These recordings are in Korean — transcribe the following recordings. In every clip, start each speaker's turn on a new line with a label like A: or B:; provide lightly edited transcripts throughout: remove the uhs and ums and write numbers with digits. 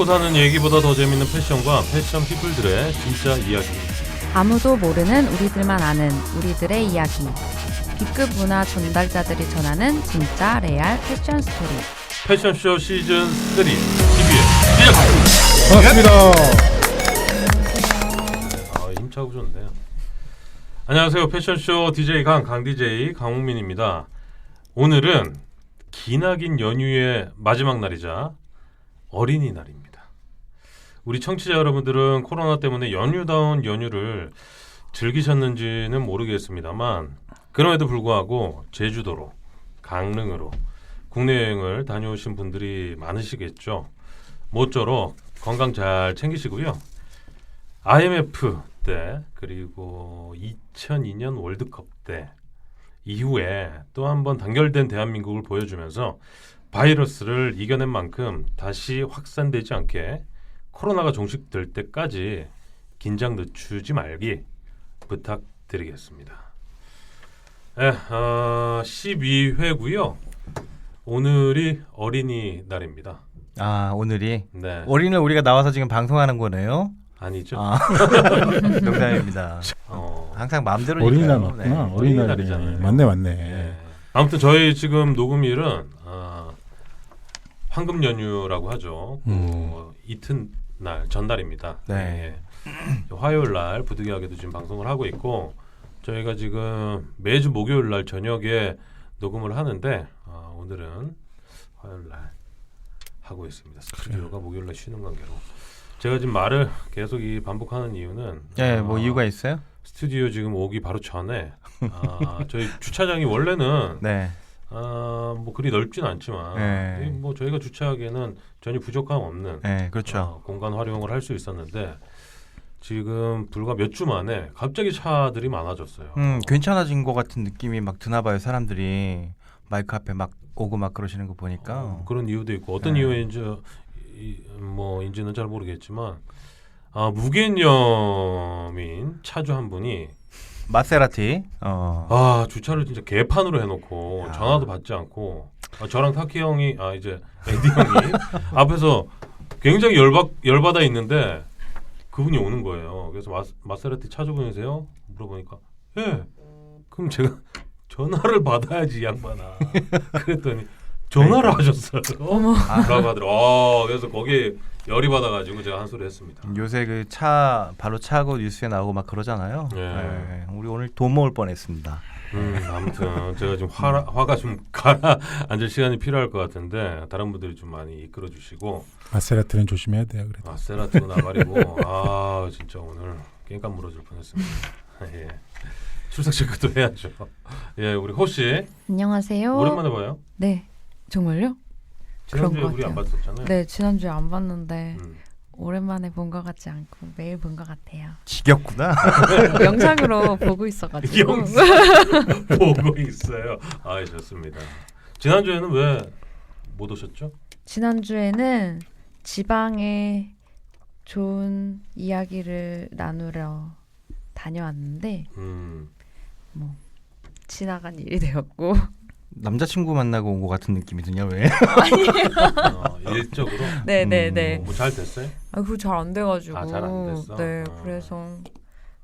A: 먹고 사는 얘기보다 더 재밌는 패션과 패션 피플들의 진짜 이야기.
B: 아무도 모르는 우리들만 아는 우리들의 이야기. B급 문화 전달자들이 전하는 진짜 레알 패션 스토리.
A: 패션쇼 시즌 3 TV의 시작합니다.
C: 반갑습니다.
A: 힘차고 좋네요. 안녕하세요. 패션쇼 DJ 강 DJ 강홍민입니다. 오늘은 기나긴 연휴의 마지막 날이자 어린이날입니다. 우리 청취자 여러분들은 코로나 때문에 연휴다운 연휴를 즐기셨는지는 모르겠습니다만 그럼에도 불구하고 제주도로, 강릉으로 국내 여행을 다녀오신 분들이 많으시겠죠. 모쪼록 건강 잘 챙기시고요. IMF 때 그리고 2002년 월드컵 때 이후에 또 한 번 단결된 대한민국을 보여주면서 바이러스를 이겨낸 만큼 다시 확산되지 않게 코로나가 종식될 때까지 긴장 늦추지 말기 부탁드리겠습니다. 12회고요. 오늘이 어린이날입니다.
C: 아, 오늘이
A: 네.
C: 어린이날 우리가 나와서 지금 방송하는 거네요?
A: 아니죠.
C: 농담입니다. 항상 마음대로
D: 어린이날 맞구나.
C: 네.
A: 어린이날이잖아요.
D: 맞네.
A: 네. 아무튼 저희 지금 녹음일은 황금 연휴라고 하죠. 이튿날 전날입니다.
C: 네.
A: 화요일 날 부득이하게도 지금 방송을 하고 있고 저희가 지금 매주 목요일 날 저녁에 녹음을 하는데 오늘은 화요일 날 하고 있습니다. 스튜디오가 목요일 날 쉬는 관계로 제가 지금 말을 계속 반복하는 이유는
C: 뭐 이유가 있어요?
A: 스튜디오 지금 오기 바로 전에 저희 주차장이 원래는
C: 네.
A: 뭐 그리 넓진 않지만
C: 네.
A: 뭐 저희가 주차하기에는 전혀 부족함 없는
C: 네, 그렇죠.
A: 공간 활용을 할 수 있었는데 지금 불과 몇 주 만에 갑자기 차들이 많아졌어요.
C: 괜찮아진 것 같은 느낌이 막 드나 봐요. 사람들이 마이크 앞에 막 오고 막 그러시는 거 보니까.
A: 그런 이유도 있고 어떤 이유인지는 잘 모르겠지만 무개념인 차주 한 분이
C: 마세라티.
A: 주차를 진짜 개판으로 해놓고
C: 야.
A: 전화도 받지 않고 저랑 타키 형이 이제 에디 형이 앞에서 굉장히 열받아 있는데 그분이 오는 거예요. 그래서 마세라티 차주분이세요? 물어보니까 예. 그럼 제가 전화를 받아야지 이 양반아. 그랬더니 전화를 하셨어요. 라고 하더라고요. 그래서 거기에 열이 받아가지고 제가 한 소리 했습니다.
C: 요새 그 차 바로 차고 뉴스에 나오고 막 그러잖아요.
A: 네.
C: 우리 오늘 돈 모을 뻔했습니다.
A: 아무튼 제가 지금 화가 좀 가라앉을 시간이 필요할 것 같은데 다른 분들이 좀 많이 이끌어주시고
D: 마세라티는 조심해야 돼요. 그래도.
A: 마세라티도 나발이고 진짜 오늘 깽판 물어줄 뻔했습니다. 예. 출석 체크도 해야죠. 예, 우리 호씨
B: 안녕하세요.
A: 오랜만에 봐요.
B: 네, 정말요?
A: 지난주에
B: 그런 것
A: 우리 안
B: 같아요.
A: 봤었잖아요.
B: 네, 지난주에 안 봤는데
A: 음.
B: 오랜만에 본 것 같지 않고 매일 본 것 같아요.
C: 지겹구나.
B: 영상으로 보고 있어가지고.
A: 영상 보고 있어요. 좋습니다. 지난주에는 왜 못 오셨죠?
B: 지난주에는 지방에 좋은 이야기를 나누러 다녀왔는데 뭐 지나간 일이 되었고
C: 남자친구 만나고 온 것 같은 느낌이 드냐 왜?
A: 일적으로?
B: 네네네.
A: 뭐 잘 됐어요?
B: 그거 잘 안 돼가지고.
A: 잘 안 됐어?
B: 네, 그래서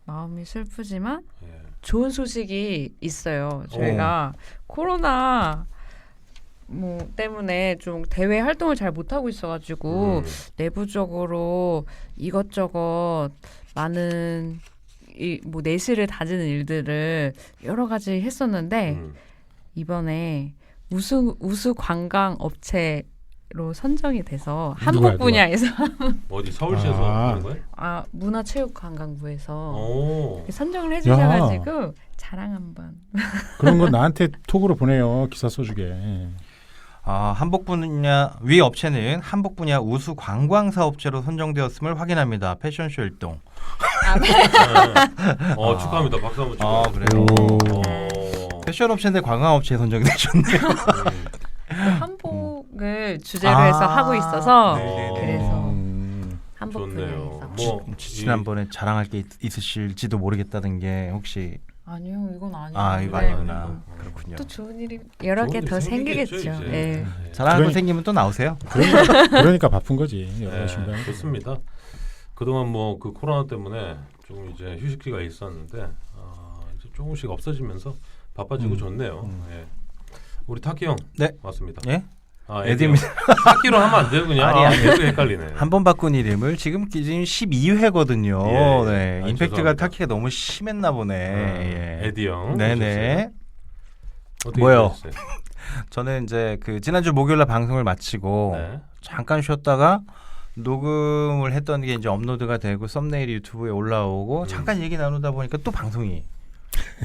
B: 마음이 슬프지만
A: 예.
B: 좋은 소식이 있어요. 저희가 코로나 때문에 좀 대외 활동을 잘 못하고 있어가지고 내부적으로 이것저것 많은 내실을 다지는 일들을 여러 가지 했었는데 이번에 우수 관광 업체로 선정이 돼서 한복 분야에서
A: 어디 서울시에서 하는 거예요?
B: 문화체육관광부에서 선정을 해주셔가지고 자랑 한번.
D: 그런 건 나한테 톡으로 보내요. 기사 써주게.
C: 한복 분야 위 업체는 한복 분야 우수 관광 사업체로 선정되었음을 확인합니다. 패션쇼 일동.
A: 축하합니다. 박수 한번 주고.
C: 그래요. 패션 업체인데 관광 업체에 선정이 되셨네요.
B: 한복을 주제로 해서 하고 있어서 그래서 한복
A: 좋네요.
B: 분야에서.
C: 지난번에 자랑할 게 있으실지도 모르겠다는 게 혹시
B: 아니요, 이건 아니에요.
C: 아 이거
B: 네.
C: 아니구나. 그렇군요.
B: 또 좋은 일이 여러
A: 좋은
B: 개
A: 일이
B: 더
A: 생기겠죠,
B: 생기겠죠.
A: 이제.
B: 예.
A: 네.
C: 잘하는 거
D: 그러니-
C: 생기면 또 나오세요.
D: 그러니까 바쁜 거지.
A: 네,
D: 열심히 하는 거지.
A: 좋습니다. 그동안 뭐 그 코로나 때문에 조금 이제 휴식기가 있었는데 이제 조금씩 없어지면서 바빠지고 좋네요. 예. 우리 타키 형
C: 네.
A: 왔습니다.
C: 예?
A: 아,
C: 에디입니다.
A: 타키로 하면 안 돼요 그냥.
C: 아니, 아니.
A: 계속 헷갈리네.
C: 한 번 바꾼 이름을 지금 12회거든요.
A: 예, 예.
C: 네.
A: 아,
C: 임팩트가
A: 죄송합니다.
C: 타키가 너무 심했나 보네. 예.
A: 에디 형.
C: 네네.
A: 어떻게
C: 뭐요?
A: 지내셨어요?
C: 저는 이제 그 지난주 목요일날 방송을 마치고
A: 네.
C: 잠깐 쉬었다가 녹음을 했던 게 이제 업로드가 되고 썸네일이 유튜브에 올라오고 잠깐 얘기 나누다 보니까 또 방송이.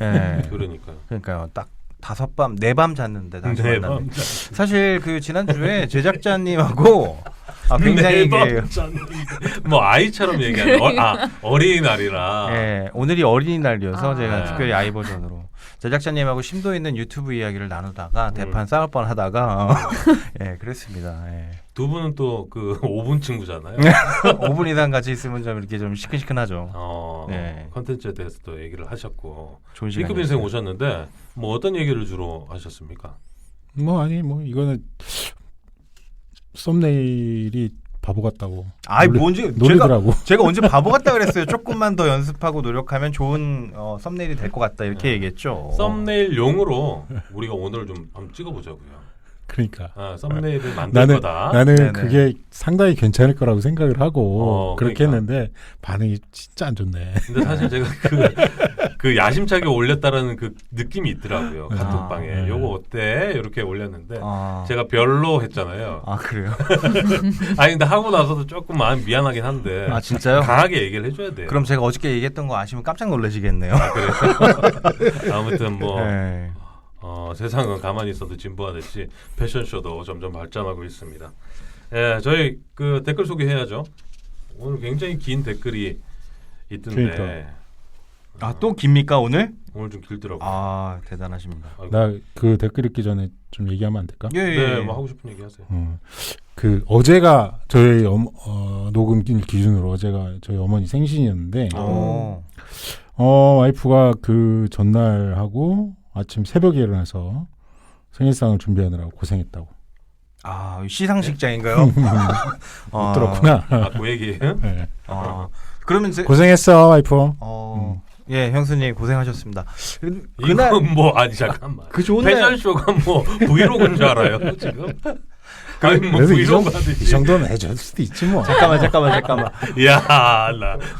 C: 예.
A: 그러니까요.
C: 그러니까요. 딱 네 밤 잤는데 다시 만났네.
A: 밤
C: 사실 그 지난주에 제작자님하고 굉장히 그
A: 뭐 아이처럼 얘기하는 어린이날이라.
C: 예, 오늘이 어린이날이어서
B: 아.
C: 제가
A: 네.
C: 특별히 아이 버전으로 제작자님하고 심도 있는 유튜브 이야기를 나누다가 대판 싸울 뻔하다가 예, 그랬습니다. 예.
A: 두 분은 또 그 5분 친구잖아요.
C: 5분 이상 같이 있으면 좀 이렇게 좀 시큰시큰하죠. 네.
A: 컨텐츠에 대해서 또 얘기를 하셨고
C: 좋은 시간.
A: B급 인생 오셨는데 뭐 어떤 얘기를 주로 하셨습니까?
D: 뭐 이거는 썸네일이 바보 같다고.
C: 아이
D: 놀리-
C: 뭔지
D: 놀리더라고.
C: 제가 언제 바보 같다 그랬어요. 조금만 더 연습하고 노력하면 좋은 썸네일이 될 것 같다 이렇게 얘기했죠.
A: 썸네일용으로 우리가 오늘 좀 한번 찍어보자고요.
D: 그러니까
A: 썸네일을 만들 거다.
D: 나는
C: 네네.
D: 그게 상당히 괜찮을 거라고 생각을 하고 그렇게
A: 그러니까.
D: 했는데 반응이 진짜 안 좋네.
A: 근데 사실 제가 그 야심차게 올렸다라는 그 느낌이 있더라고요.
C: 아,
A: 카톡방에
D: 네.
A: 요거 어때? 이렇게 올렸는데
C: 아,
A: 제가 별로 했잖아요.
C: 아 그래요?
A: 아니 근데 하고 나서도 조금 마음 미안하긴 한데
C: 아 진짜요?
A: 강하게 얘기를 해줘야 돼요.
C: 그럼 제가 어저께 얘기했던 거 아시면 깜짝 놀라시겠네요.
A: 아무튼 뭐
C: 네.
A: 세상은 가만히 있어도 진보하듯이 패션쇼도 점점 발전하고 있습니다. 예, 저희 그 댓글 소개해야죠. 오늘 굉장히 긴 댓글이 있던데
D: 그러니까.
C: 아 또 깁니까 오늘?
A: 오늘 좀 길더라고요.
C: 아 대단하십니다.
A: 아이고.
D: 나 그 댓글 읽기 전에 좀 얘기하면 안 될까?
C: 예,
A: 네, 뭐 하고 싶은 얘기 하세요.
D: 그 어제가 저희 녹음 기준으로 어제가 저희 어머니 생신이었는데 와이프가 그 전날 하고 아침 새벽에 일어나서 생일상을 준비하느라고 고생했다고.
C: 아 시상식장인가요?
D: 못 들었구나.
A: 그 얘기예요?
D: 네.
C: 그러면
D: 고생했어 와이프.
C: 예 형수님 고생하셨습니다.
A: 이건 뭐 아니 잠깐만.
C: 그 좋은데
A: 패션쇼가 뭐 브이로그인 줄 알아요 지금? 아니 뭐
D: 그래도
A: 브이로그
D: 이
A: 하듯이.
D: 정도는 해줄 수도 있지 뭐.
C: 잠깐만.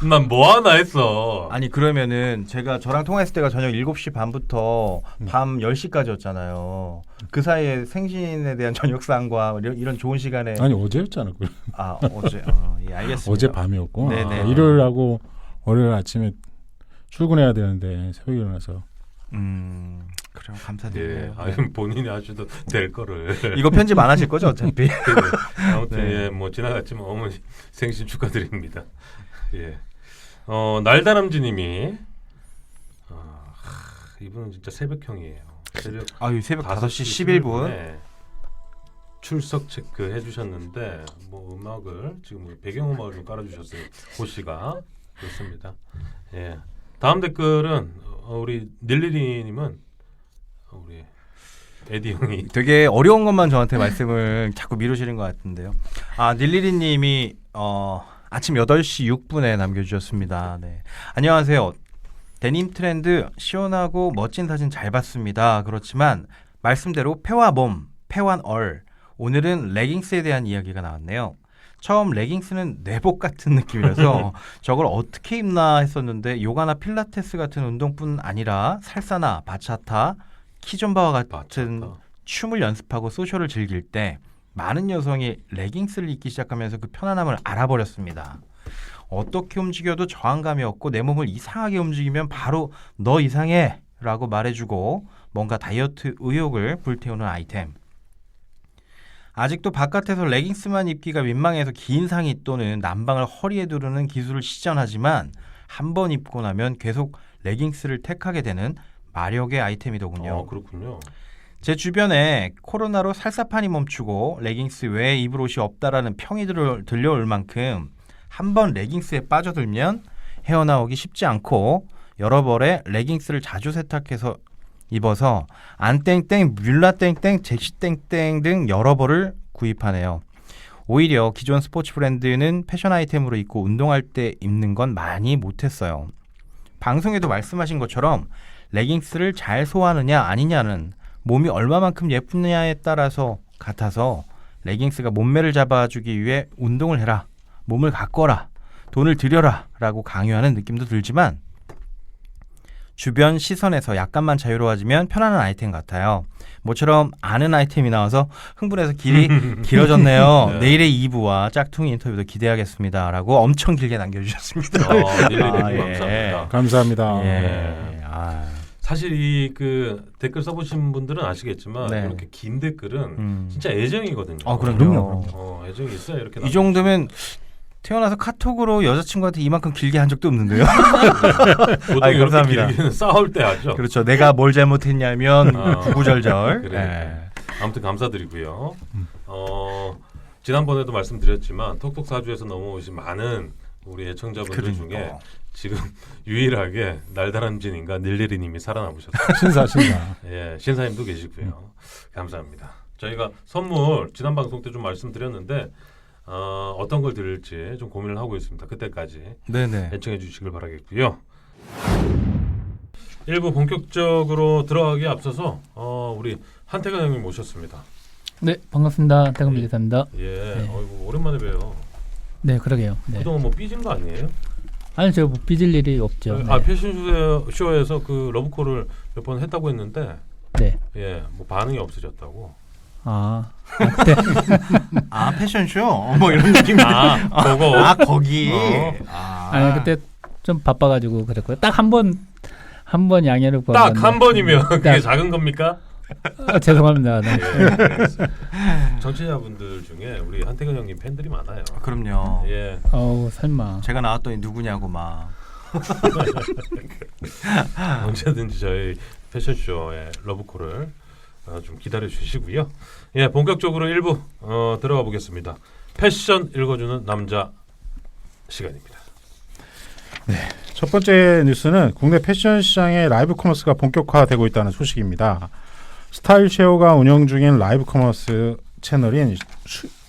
A: 난 뭐 하나 했어.
C: 아니 그러면은 제가 저랑 통화했을 때가 저녁 7시 반부터 밤 10시까지였잖아요. 그 사이에 생신에 대한 저녁상과 이런 좋은 시간에
D: 아니 어제였잖아.
C: 어제 예 알겠습니다.
D: 어제 밤이었고
C: 네네.
D: 일요일하고 월요일 아침에 출근해야 되는데 새벽에 일어나서
C: 그래요
A: 예,
C: 감사드려요.
A: 아니 본인이 하셔도 될 거를.
C: 이거 편집 안 하실 거죠 어차피?
A: 아무튼
C: 네.
A: 예, 뭐 지나갔지만 어머니 생신 축하드립니다. 예. 날다람쥐님이 이분은 진짜 새벽형이에요. 새벽
C: 아유 새벽 5시 11분.
A: 출석 체크 해주셨는데 뭐 음악을 지금 배경음악을 좀 깔아주셨어요. 고씨가 좋습니다. 예. 다음 댓글은 우리 닐리리님은 우리 에디 형이
C: 되게 어려운 것만 저한테 말씀을 자꾸 미루시는 것 같은데요. 닐리리님이 아침 8시 6분에 남겨주셨습니다. 네. 안녕하세요. 데님 트렌드 시원하고 멋진 사진 잘 봤습니다. 그렇지만 말씀대로 폐와 몸, 폐완얼 오늘은 레깅스에 대한 이야기가 나왔네요. 처음 레깅스는 내복 같은 느낌이라서 저걸 어떻게 입나 했었는데 요가나 필라테스 같은 운동뿐 아니라 살사나 바차타, 키존바와 같은 춤을 연습하고 소셜을 즐길 때 많은 여성이 레깅스를 입기 시작하면서 그 편안함을 알아버렸습니다. 어떻게 움직여도 저항감이 없고 내 몸을 이상하게 움직이면 바로 너 이상해 라고 말해주고 뭔가 다이어트 의욕을 불태우는 아이템. 아직도 바깥에서 레깅스만 입기가 민망해서 긴 상의 또는 남방을 허리에 두르는 기술을 시전하지만 한 번 입고 나면 계속 레깅스를 택하게 되는 마력의 아이템이더군요.
A: 그렇군요.
C: 제 주변에 코로나로 살사판이 멈추고 레깅스 외에 입을 옷이 없다라는 평이 들려올 만큼 한 번 레깅스에 빠져들면 헤어나오기 쉽지 않고 여러 벌의 레깅스를 자주 세탁해서 입어서 안땡땡, 뮬라땡땡, 잭시땡땡 등 여러 벌을 구입하네요. 오히려 기존 스포츠 브랜드는 패션 아이템으로 입고 운동할 때 입는 건 많이 못했어요. 방송에도 말씀하신 것처럼 레깅스를 잘 소화하느냐 아니냐는 몸이 얼마만큼 예쁘냐에 따라서 같아서 레깅스가 몸매를 잡아주기 위해 운동을 해라, 몸을 가꿔라, 돈을 들여라 라고 강요하는 느낌도 들지만 주변 시선에서 약간만 자유로워지면 편안한 아이템 같아요. 모처럼 아는 아이템이 나와서 흥분해서 길이 길어졌네요.
A: 네.
C: 내일의 2부와 짝퉁이 인터뷰도 기대하겠습니다 라고 엄청 길게 남겨주셨습니다.
A: 릴리님
C: 예.
A: 감사합니다.
D: 감사합니다.
C: 예. 아,
A: 사실 이 그 댓글 써보신 분들은 아시겠지만
C: 네.
A: 이렇게 긴 댓글은 진짜 애정이거든요.
C: 그럼요.
A: 애정이 있어요. 이렇게
C: 이 정도면 태어나서 카톡으로 여자친구한테 이만큼 길게 한 적도 없는데요.
A: 보통
C: 아이,
A: 이렇게
C: 감사합니다.
A: 길게는 싸울 때 하죠.
C: 그렇죠. 내가 뭘 잘못했냐면
A: 어.
C: 구구절절.
A: 그래.
C: 예.
A: 아무튼 감사드리고요. 지난번에도 말씀드렸지만 톡톡사주에서 넘어오신 많은 우리 애청자분들 중에
C: 그러니까.
A: 지금 유일하게 날다람쥐 인간 닐리리님이 살아남으셨어요.
D: 신사.
A: 예, 신사님도 계시고요. 감사합니다. 저희가 선물 지난 방송 때 좀 말씀드렸는데 어떤 걸 드릴지 좀 고민을 하고 있습니다. 그때까지
C: 네네.
A: 애청해 주시길 바라겠고요. 1부 본격적으로 들어가기에 앞서서 우리 한태근 형님 모셨습니다.
E: 네, 반갑습니다. 태근 밀리사입니다.
A: 예,
E: 네.
A: 어이구, 오랜만에 봬요.
E: 네, 그러게요. 네.
A: 그동안 뭐 삐진 거 아니에요?
E: 아니, 저 뭐 삐질 일이 없죠.
A: 아,
E: 네.
A: 패션쇼에서 그 러브콜을 몇 번 했다고 했는데
E: 네.
A: 예, 뭐 반응이 없으셨다고.
E: 그때
C: 아 패션쇼 뭐 이런 느낌.
A: 그거.
C: 아 거기.
E: 아니 그때 좀 바빠가지고 그랬고요. 딱 한 번 양해를 구하고
A: 딱 한 번이면 그게
E: 딱-
A: 작은 겁니까?
E: 죄송합니다. 네.
A: 정치자분들 중에 우리 한태근 형님 팬들이 많아요.
C: 그럼요.
A: 예.
E: 어우 설마.
C: 제가 나왔더니 누구냐고 막.
A: 언제든지 저희 패션쇼의 러브콜을 좀 기다려 주시고요. 예, 본격적으로 1부 들어가 보겠습니다. 패션 읽어주는 남자 시간입니다.
D: 첫 번째 뉴스는 국내 패션 시장의 라이브 커머스가 본격화되고 있다는 소식입니다. 스타일쉐어가 운영 중인 라이브 커머스 채널인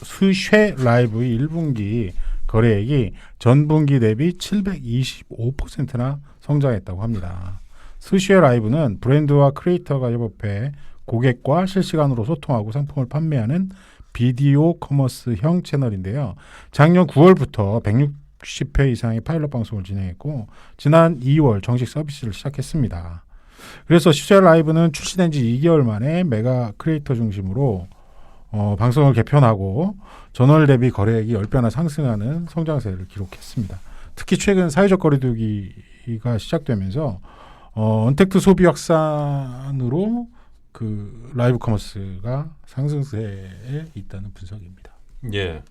D: 수쉐 라이브의 1분기 거래액이 전분기 대비 725%나 성장했다고 합니다. 스쉐 라이브는 브랜드와 크리에이터가 협업해 고객과 실시간으로 소통하고 상품을 판매하는 비디오 커머스형 채널인데요. 작년 9월부터 160회 이상의 파일럿 방송을 진행했고 지난 2월 정식 서비스를 시작했습니다. 그래서 스쉐 라이브는 출시된 지 2개월 만에 메가 크리에이터 중심으로 방송을 개편하고 전월 대비 거래액이 10배나 상승하는 성장세를 기록했습니다. 특히 최근 사회적 거리두기가 시작되면서 언택트 소비 확산으로 그 라이브 커머스가 상승세에 있다는 분석입니다.
A: 예,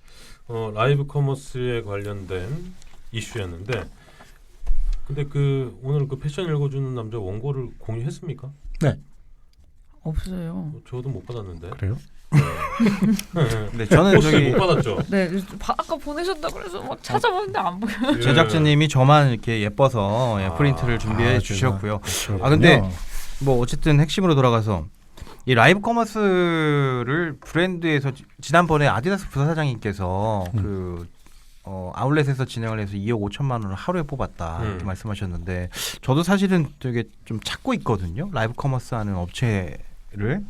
A: 라이브 커머스에 관련된 이슈였는데, 근데 그 오늘 그 패션 읽어주는 남자 원고를 공유했습니까?
B: 없어요.
A: 저도 못 받았는데.
D: 그래요?
C: 근데 저는
A: 혹시
C: 저기
A: 못 받았죠?
B: 네, 아까 보내셨다 그래서 막 찾아봤는데 안 보여.
C: 제작진님이 저만 이렇게 예뻐서
A: 아,
C: 프린트를 준비해 주셨고요.
D: 그렇군요.
C: 아 근데 뭐 어쨌든 핵심으로 돌아가서 이 라이브 커머스를 브랜드에서 지난번에 아디다스 부사장님께서 그 아울렛에서 진행을 해서 2억 5천만 원을 하루에 뽑았다 이렇게 말씀하셨는데 저도 사실은 되게 좀 찾고 있거든요. 라이브 커머스 하는 업체를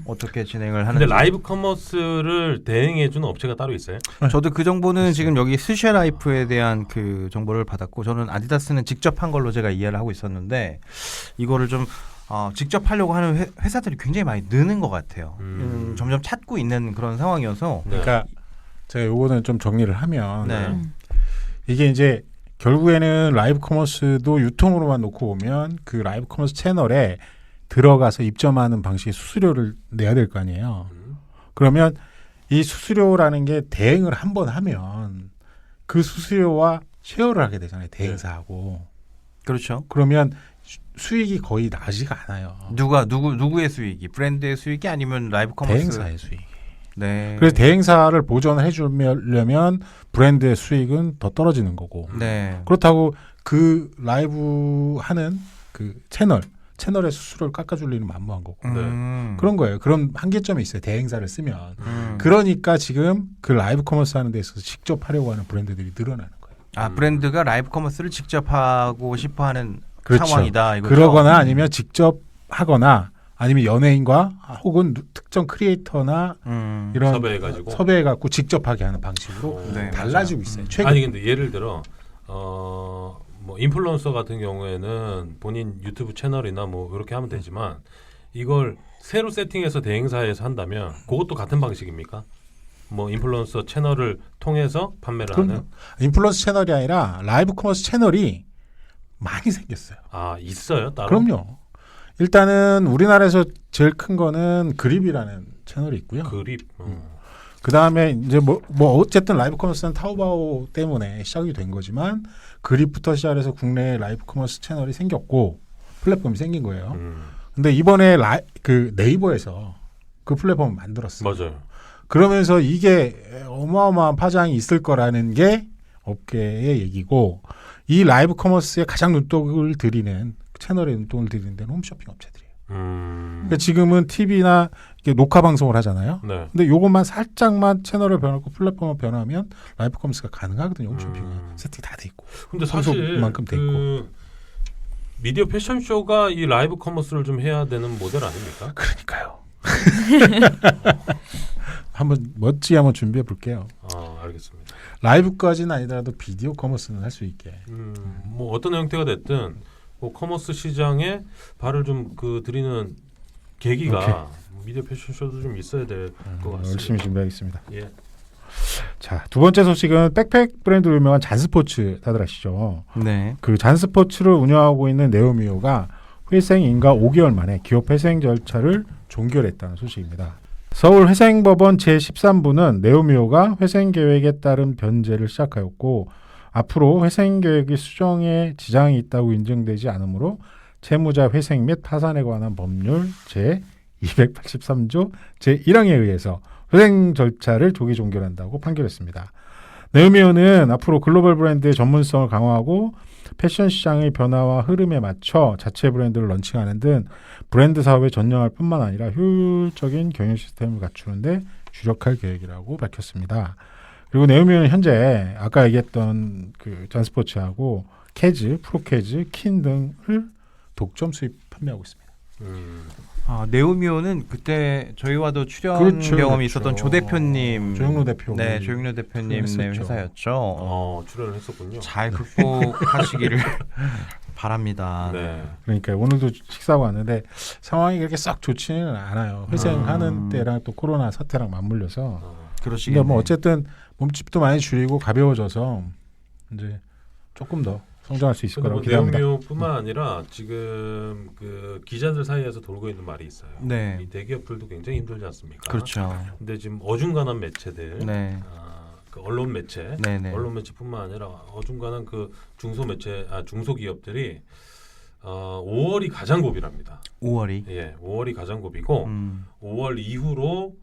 C: 어떻게 진행을 하는지.
A: 근데 라이브 커머스를 대행해주는 업체가 따로 있어요?
C: 저도 그 정보는 지금 여기 스쉐 라이프에 대한 그 정보를 받았고 저는 아디다스는 직접 한 걸로 제가 이해를 하고 있었는데 이거를 좀 직접 하려고 하는 회사들이 굉장히 많이 느는 것 같아요. 점점 찾고 있는 그런 상황이어서.
A: 네.
D: 그러니까 제가 요거는 좀 정리를 하면
C: 네.
D: 이게 이제 결국에는 라이브 커머스도 유통으로만 놓고 보면 그 라이브 커머스 채널에 들어가서 입점하는 방식의 수수료를 내야 될 거 아니에요. 그러면 이 수수료라는 게 대행을 한 번 하면 그 수수료와 쉐어를 하게 되잖아요. 대행사하고.
C: 그렇죠.
D: 그러면 수익이 거의 나지가 않아요.
C: 누구의 수익이? 브랜드의 수익이 아니면 라이브 커머스?
D: 대행사의 수익.
C: 네.
D: 그래서 대행사를 보전을 해주려면 브랜드의 수익은 더 떨어지는 거고.
C: 네.
D: 그렇다고 그 라이브 하는 그 채널의 수수료를 깎아줄 일은 만무한 거고 그런 거예요. 그런 한계점이 있어요. 대행사를 쓰면. 그러니까 지금 그 라이브 커머스 하는 데 있어서 직접 하려고 하는 브랜드들이 늘어나는 거예요.
C: 아 브랜드가 라이브 커머스를 직접 하고 싶어하는
D: 그렇죠.
C: 상황이다. 이거죠?
D: 그러거나 아니면 직접 하거나 아니면 연예인과 혹은 특정 크리에이터나 이런 섭외해가지고 직접 하게 하는 방식으로
C: 네,
D: 달라지고 있어요. 최근
A: 아니 근데 예를 들어 뭐 인플루언서 같은 경우에는 본인 유튜브 채널이나 뭐 이렇게 하면 되지만 이걸 새로 세팅해서 대행사에서 한다면 그것도 같은 방식입니까? 뭐 인플루언서 채널을 통해서 판매를 하는
D: 인플루언서 채널이 아니라 라이브 커머스 채널이 많이 생겼어요.
A: 아 있어요 따로?
D: 그럼요. 일단은 우리나라에서 제일 큰 거는 그립이라는 채널이 있고요.
A: 그립.
D: 그 다음에 이제 뭐 어쨌든 라이브 커머스는 타오바오 때문에 시작이 된 거지만 그립부터 시작해서 국내에 라이브 커머스 채널이 생겼고 플랫폼이 생긴 거예요. 근데 이번에 그 네이버에서 그 플랫폼을 만들었어요.
A: 맞아요.
D: 그러면서 이게 어마어마한 파장이 있을 거라는 게 업계의 얘기고 이 라이브 커머스에 가장 눈독을 들이는 채널에 눈독을 들이는 데는 홈쇼핑 업체들이에요. 그러니까 지금은 TV나 녹화 방송을 하잖아요.
A: 네.
D: 근데 요것만 살짝만 채널을 변하고 플랫폼을 변하면 라이브 커머스가 가능하거든요. 홈쇼핑은 세팅이 다 돼 있고.
A: 근데 사실
D: 만큼 돼 있고.
A: 미디어 패션쇼가 이 라이브 커머스를 좀 해야 되는 모델 아닙니까?
D: 그러니까요. 멋지게 한번 준비해 볼게요.
A: 알겠습니다.
D: 라이브까지는 아니더라도 비디오 커머스는 할 수 있게.
A: 뭐 어떤 형태가 됐든 뭐 커머스 시장에 발을 좀 들이는 계기가 미디어 패션쇼도 좀 있어야 될 것 같습니다.
D: 열심히 준비하겠습니다.
A: 예.
D: 자, 두 번째 소식은 백팩 브랜드로 유명한 잔스포츠 다들 아시죠?
C: 네.
D: 그 잔스포츠를 운영하고 있는 네오미오가 회생 인가 5개월 만에 기업 회생 절차를 종결했다는 소식입니다. 서울 회생법원 제13부는 네오미오가 회생 계획에 따른 변제를 시작하였고 앞으로 회생 계획의 수정에 지장이 있다고 인정되지 않으므로 채무자 회생 및 파산에 관한 법률 제283조 제1항에 의해서 회생 절차를 조기 종결한다고 판결했습니다. 네오미오는 앞으로 글로벌 브랜드의 전문성을 강화하고 패션 시장의 변화와 흐름에 맞춰 자체 브랜드를 런칭하는 등 브랜드 사업에 전념할 뿐만 아니라 효율적인 경영 시스템을 갖추는 데 주력할 계획이라고 밝혔습니다. 그리고 네오미오는 현재 아까 얘기했던 그 잔스포츠하고 캐즈, 프로캐즈, 킨 등을 독점 수입 판매하고 있습니다.
C: 네오미오는 그때 저희와도 출연
D: 그렇죠,
C: 경험이
D: 그렇죠.
C: 있었던 조 대표님,
D: 조영로 대표,
C: 네, 조영로 대표님 회사였죠.
A: 출연을 했었군요.
C: 잘 극복하시기를 바랍니다.
A: 네.
D: 그러니까 오늘도 식사하고 왔는데 상황이 그렇게 싹 좋지는 않아요. 회생하는 때랑 또 코로나 사태랑 맞물려서.
C: 그러시겠네.
D: 근데 뭐 어쨌든 몸집도 많이 줄이고 가벼워져서 이제 조금 더 성장할 수 있을 거라고 기대합니다.
A: 네오미오뿐만 아니라 지금 그 기자들 사이에서 돌고 있는 말이 있어요.
C: 네.
A: 이 대기업들도 굉장히 힘들지 않습니까?
C: 그렇죠.
A: 근데 지금 어중간한 매체들,
C: 네.
A: 그 언론 매체,
C: 네네.
A: 언론 매체뿐만 아니라 어중간한 그 중소 매체, 중소기업들이 5월이 가장 고비랍니다.
C: 5월이.
A: 예, 5월이 가장 고비고 5월 이후로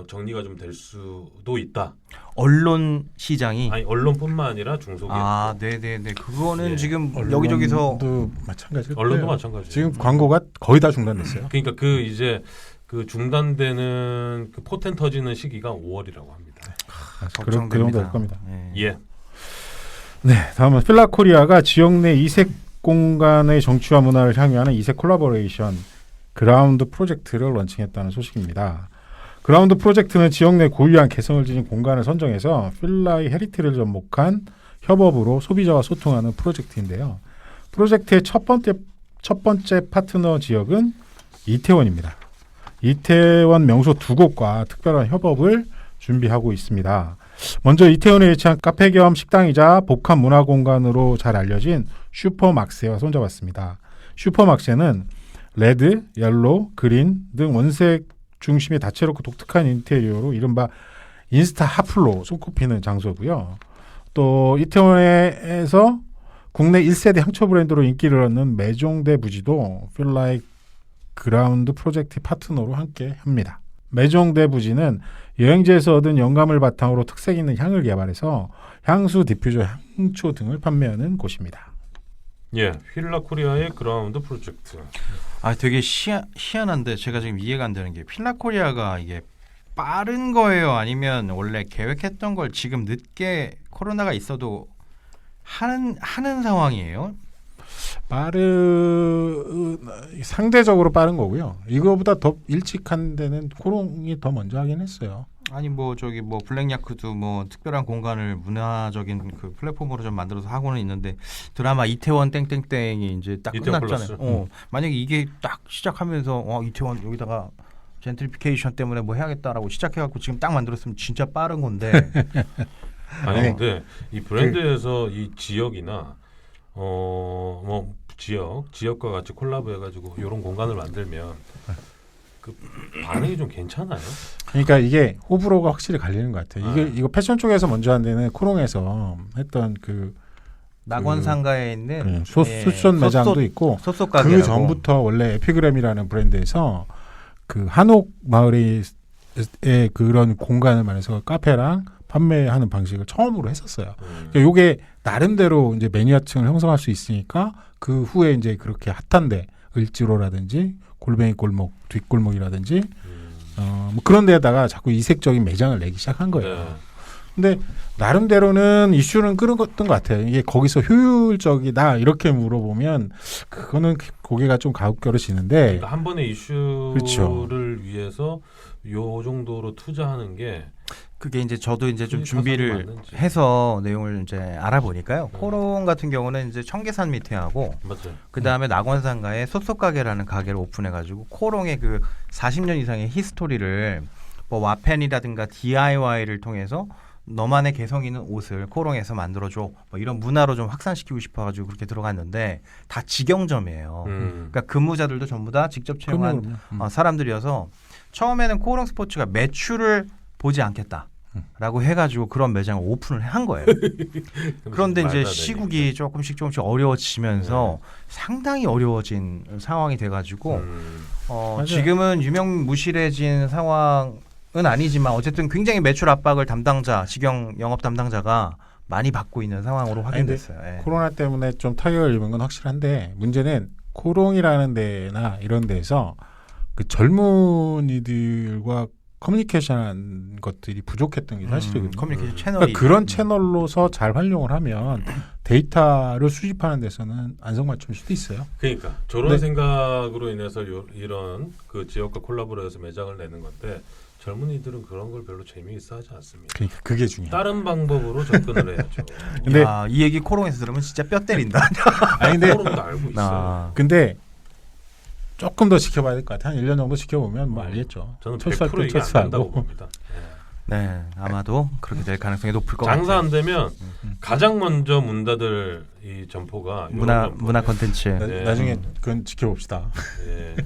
A: 정리가 좀 될 수도 있다.
C: 언론 시장이.
A: 아니 언론뿐만 아니라 중소기업.
C: 네네네. 그거는
A: 예.
C: 지금
D: 언론도
C: 여기저기서
D: 마찬가지일
A: 언론도
D: 거예요.
A: 마찬가지예요.
D: 지금 광고가 거의 다 중단됐어요.
A: 그러니까 그 이제 그 중단되는 그 포텐 터지는 시기가 5월이라고 합니다.
D: 그 정도 될 겁니다.
C: 네.
A: 예.
D: 네, 다음은 필라코리아가 지역 내 이색 공간의 정치와 문화를 향유하는 이색 콜라보레이션 그라운드 프로젝트를 런칭했다는 소식입니다. 그라운드 프로젝트는 지역 내 고유한 개성을 지닌 공간을 선정해서 필라의 헤리티를 접목한 협업으로 소비자와 소통하는 프로젝트인데요. 프로젝트의 첫 번째 파트너 지역은 이태원입니다. 이태원 명소 2곳과 특별한 협업을 준비하고 있습니다. 먼저 이태원에 위치한 카페 겸 식당이자 복합 문화 공간으로 잘 알려진 슈퍼막세와 손잡았습니다. 슈퍼막세는 레드, 옐로우, 그린 등 원색 중심의 다채롭고 독특한 인테리어로 이른바 인스타 핫플로 손꼽히는 장소고요. 또 이태원에서 국내 1세대 향초 브랜드로 인기를 얻는 메종데 부지도 필라의 그라운드 프로젝트 파트너로 함께 합니다. 메종대 부지는 여행지에서 얻은 영감을 바탕으로 특색 있는 향을 개발해서 향수, 디퓨저, 향초 등을 판매하는 곳입니다.
A: 예, 휠라 코리아의 그라운드 프로젝트.
C: 아 되게 희한한데 제가 지금 이해가 안 되는 게 필라코리아가 이게 빠른 거예요? 아니면 원래 계획했던 걸 지금 늦게 코로나가 있어도 하는 상황이에요?
D: 상대적으로 빠른 거고요. 이거보다 더 일찍 한 데는 코롱이 더 먼저 하긴 했어요.
C: 아니 뭐 저기 뭐 블랙야크도 뭐 특별한 공간을 문화적인 그 플랫폼으로 좀 만들어서 하고는 있는데 드라마 이태원 땡땡땡이 이제 딱
A: 이태원
C: 끝났잖아요.
A: 플러스.
C: 만약에 이게 딱 시작하면서 이태원 여기다가 젠트리피케이션 때문에 뭐 해야겠다라고 시작해갖고 지금 딱 만들었으면 진짜 빠른 건데.
A: 아니
D: 네.
A: 근데 이 브랜드에서 이 지역이나 뭐 지역과 같이 콜라보해가지고 이런 공간을 만들면 그 반응이 좀 괜찮아요.
D: 그러니까 이게 호불호가 확실히 갈리는 것 같아요.
A: 네.
D: 이거 패션 쪽에서 먼저 한 데는 코롱에서 했던 그
C: 낙원상가에 있는
D: 수선 매장도 있고
C: 섭섭
D: 그
C: 가게라고.
D: 전부터 원래 에피그램이라는 브랜드에서 그 한옥 마을의 그런 공간을 말해서 카페랑 판매하는 방식을 처음으로 했었어요. 그러니까 요게 나름대로 이제 매니아층을 형성할 수 있으니까 그 후에 이제 그렇게 핫한데 을지로라든지 골뱅이 골목, 뒷골목이라든지 뭐 그런 데다가 자꾸 이색적인 매장을 내기 시작한 거예요.
A: 네.
D: 근데 나름대로는 이슈는 끌었던 것 같아요. 이게 거기서 효율적이다 이렇게 물어보면 그거는 고개가 좀 가혹거려지는데
A: 그러니까 한 번의 이슈를
D: 그렇죠.
A: 위해서 요 정도로 투자하는 게
C: 그게 이제 저도 이제 좀
A: 그게
C: 준비를
A: 가성비 맞는지.
C: 해서 내용을 이제 알아보니까요. 코롱 같은 경우는 이제 청계산 밑에 하고
A: 맞죠.
C: 그 다음에 낙원상가에 섭섭가게라는 가게를 오픈해가지고 코롱의 그 40년 이상의 히스토리를 뭐 와펜이라든가 DIY를 통해서 너만의 개성 있는 옷을 코롱에서 만들어줘 뭐 이런 문화로 좀 확산시키고 싶어가지고 그렇게 들어갔는데 다 직영점이에요. 그러니까 근무자들도 전부 다 직접 채용한
D: 그럼요.
C: 사람들이어서 처음에는 코롱 스포츠가 매출을 보지 않겠다라고 해가지고 그런 매장을 오픈을 한 거예요. 그런데 이제 시국이 조금씩 어려워지면서 상당히 어려워진 상황이 돼가지고
D: 맞아요.
C: 지금은 유명무실해진 상황은 아니지만 어쨌든 굉장히 매출 압박을 직영 영업 담당자가 많이 받고 있는 상황으로 확인됐어요. 예.
D: 코로나 때문에 좀 타격을 입은 건 확실한데 문제는 코롱이라는 데나 이런 데서 그 젊은이들과 커뮤니케이션한 것들이 부족했던 게 사실이거든요.
C: 커뮤니케이션 채널이
D: 그러니까 그런 채널로서 잘 활용을 하면 데이터를 수집하는 데서는 안성맞춤일 수도 있어요.
A: 그러니까 저런
D: 네.
A: 생각으로 인해서 이런 그 지역과 콜라보를 해서 매장을 내는 건데 젊은이들은 그런 걸 별로 재미있어 하지 않습니다.
D: 그러니까 그게 중요해요.
A: 다른 방법으로 접근을 해야죠.
D: 근데
C: 야, 이 얘기 코롱에서 들으면 진짜 뼈 때린다.
D: 아니 근데
A: 코롱도 알고 있어요.
D: 근데 조금 더 지켜봐야 될 것 같아요. 한 1년 정도 지켜보면 뭐 알겠죠.
A: 저는
D: 철수할
A: 100%
D: 때
A: 이게 안 된다고
D: 철수하고.
A: 봅니다.
C: 네, 아마도 그렇게 될 가능성이 높을 것 같아요.
A: 장사 안 되면 가장 먼저 문 닫을 이 점포가 이런
C: 문화
A: 점포예요.
C: 콘텐츠.
A: 네.
D: 나중에 그건 지켜봅시다.
A: 예,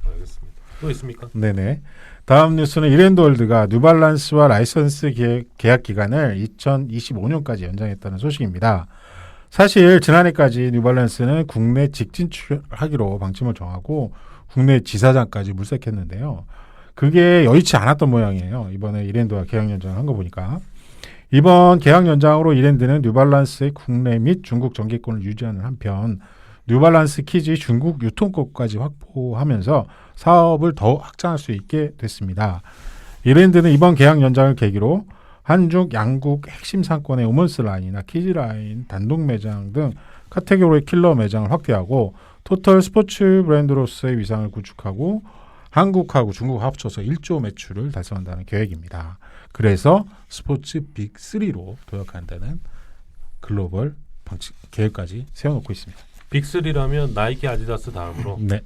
A: 알겠습니다. 또 있습니까?
D: 네네. 다음 뉴스는 이랜드월드가 뉴발란스와 라이선스 계약 기간을 2025년까지 연장했다는 소식입니다. 사실 지난해까지 뉴발란스는 국내 직진출하기로 방침을 정하고 국내 지사장까지 물색했는데요. 그게 여의치 않았던 모양이에요. 이번에 이랜드와 계약 연장을 한 거 보니까. 이번 계약 연장으로 이랜드는 뉴발란스의 국내 및 중국 정기권을 유지하는 한편 뉴발란스 키즈의 중국 유통권까지 확보하면서 사업을 더욱 확장할 수 있게 됐습니다. 이랜드는 이번 계약 연장을 계기로 한중 양국 핵심 상권의 우먼스 라인이나 키즈 라인 단독 매장 등 카테고리 킬러 매장을 확대하고 토탈 스포츠 브랜드로서의 위상을 구축하고 한국하고 중국 합쳐서 1조 매출을 달성한다는 계획입니다. 그래서 스포츠 빅3로 도약한다는 글로벌 계획까지 세워놓고 있습니다.
A: 빅3라면 나이키, 아디다스 다음으로.
D: 네.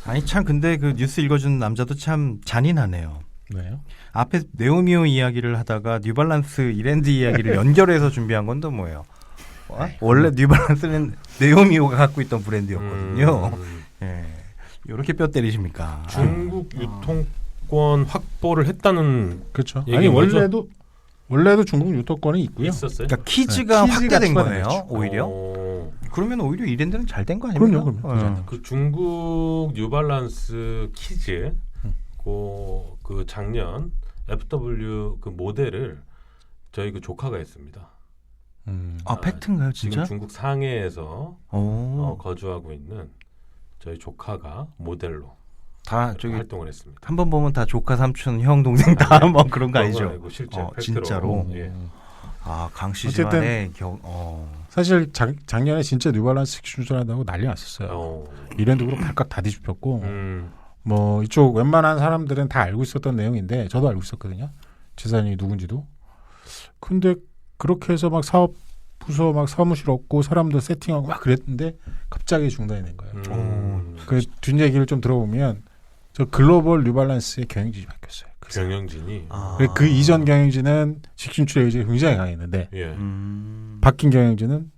C: 아니 참 근데 그 뉴스 읽어주는 남자도 참 잔인하네요.
D: 네.
C: 앞에 네오미오 이야기를 하다가 뉴발란스 이랜드 이야기를 연결해서 준비한 건 또 뭐예요? 원래 뉴발란스는 네오미오가 갖고 있던 브랜드였거든요. 예. 이렇게 뼈 때리십니까?
A: 중국 유통권 확보를 했다는
D: 그렇죠.
A: 얘기인
D: 아니
A: 거죠?
D: 원래도 중국 유통권이 있고요.
A: 있었어요.
C: 그러니까 키즈가
D: 네, 키즈가
C: 확대된
D: 추가된
C: 거예요.
D: 거죠.
C: 오히려.
A: 그러면
C: 그러면 오히려 이랜드는 잘 된 거 아닙니까?
D: 그럼요.
C: 어.
A: 그 중국 뉴발란스 키즈 그리고 그 작년 FW 그 모델을 저희 그 조카가 했습니다.
C: 아 팩트인가요,
A: 지금
C: 진짜?
A: 중국 상해에서
C: 오,
A: 거주하고 있는 저희 조카가 모델로
C: 다 저기
A: 활동을 했습니다.
C: 한 번 보면 다 조카, 삼촌, 형, 동생 다 뭐 그런 거
A: 그런 건
C: 아니죠?
A: 아니고 실제 팩트로.
C: 진짜로.
A: 예.
C: 아 강씨 집안의
D: 사실 작년에 진짜 뉴발란스 출전한다고 난리 났었어요.
A: 어,
D: 이랜드로 발칵 다 뒤집혔고
A: 음,
D: 뭐 이쪽 웬만한 사람들은 다 알고 있었던 내용인데 저도 알고 있었거든요. 지사님이 누군지도. 근데 그렇게 해서 막 사업 부서 막 사무실 없고 사람들 세팅하고 막 그랬는데 갑자기 중단이 된 거예요. 그 뒷얘기를 좀 들어보면 저 글로벌 뉴발란스의 경영진이 바뀌었어요.
A: 경영진이
D: 그 이전 경영진은 직진출의 의지가 굉장히 강했는데
A: 예.
D: 바뀐 경영진은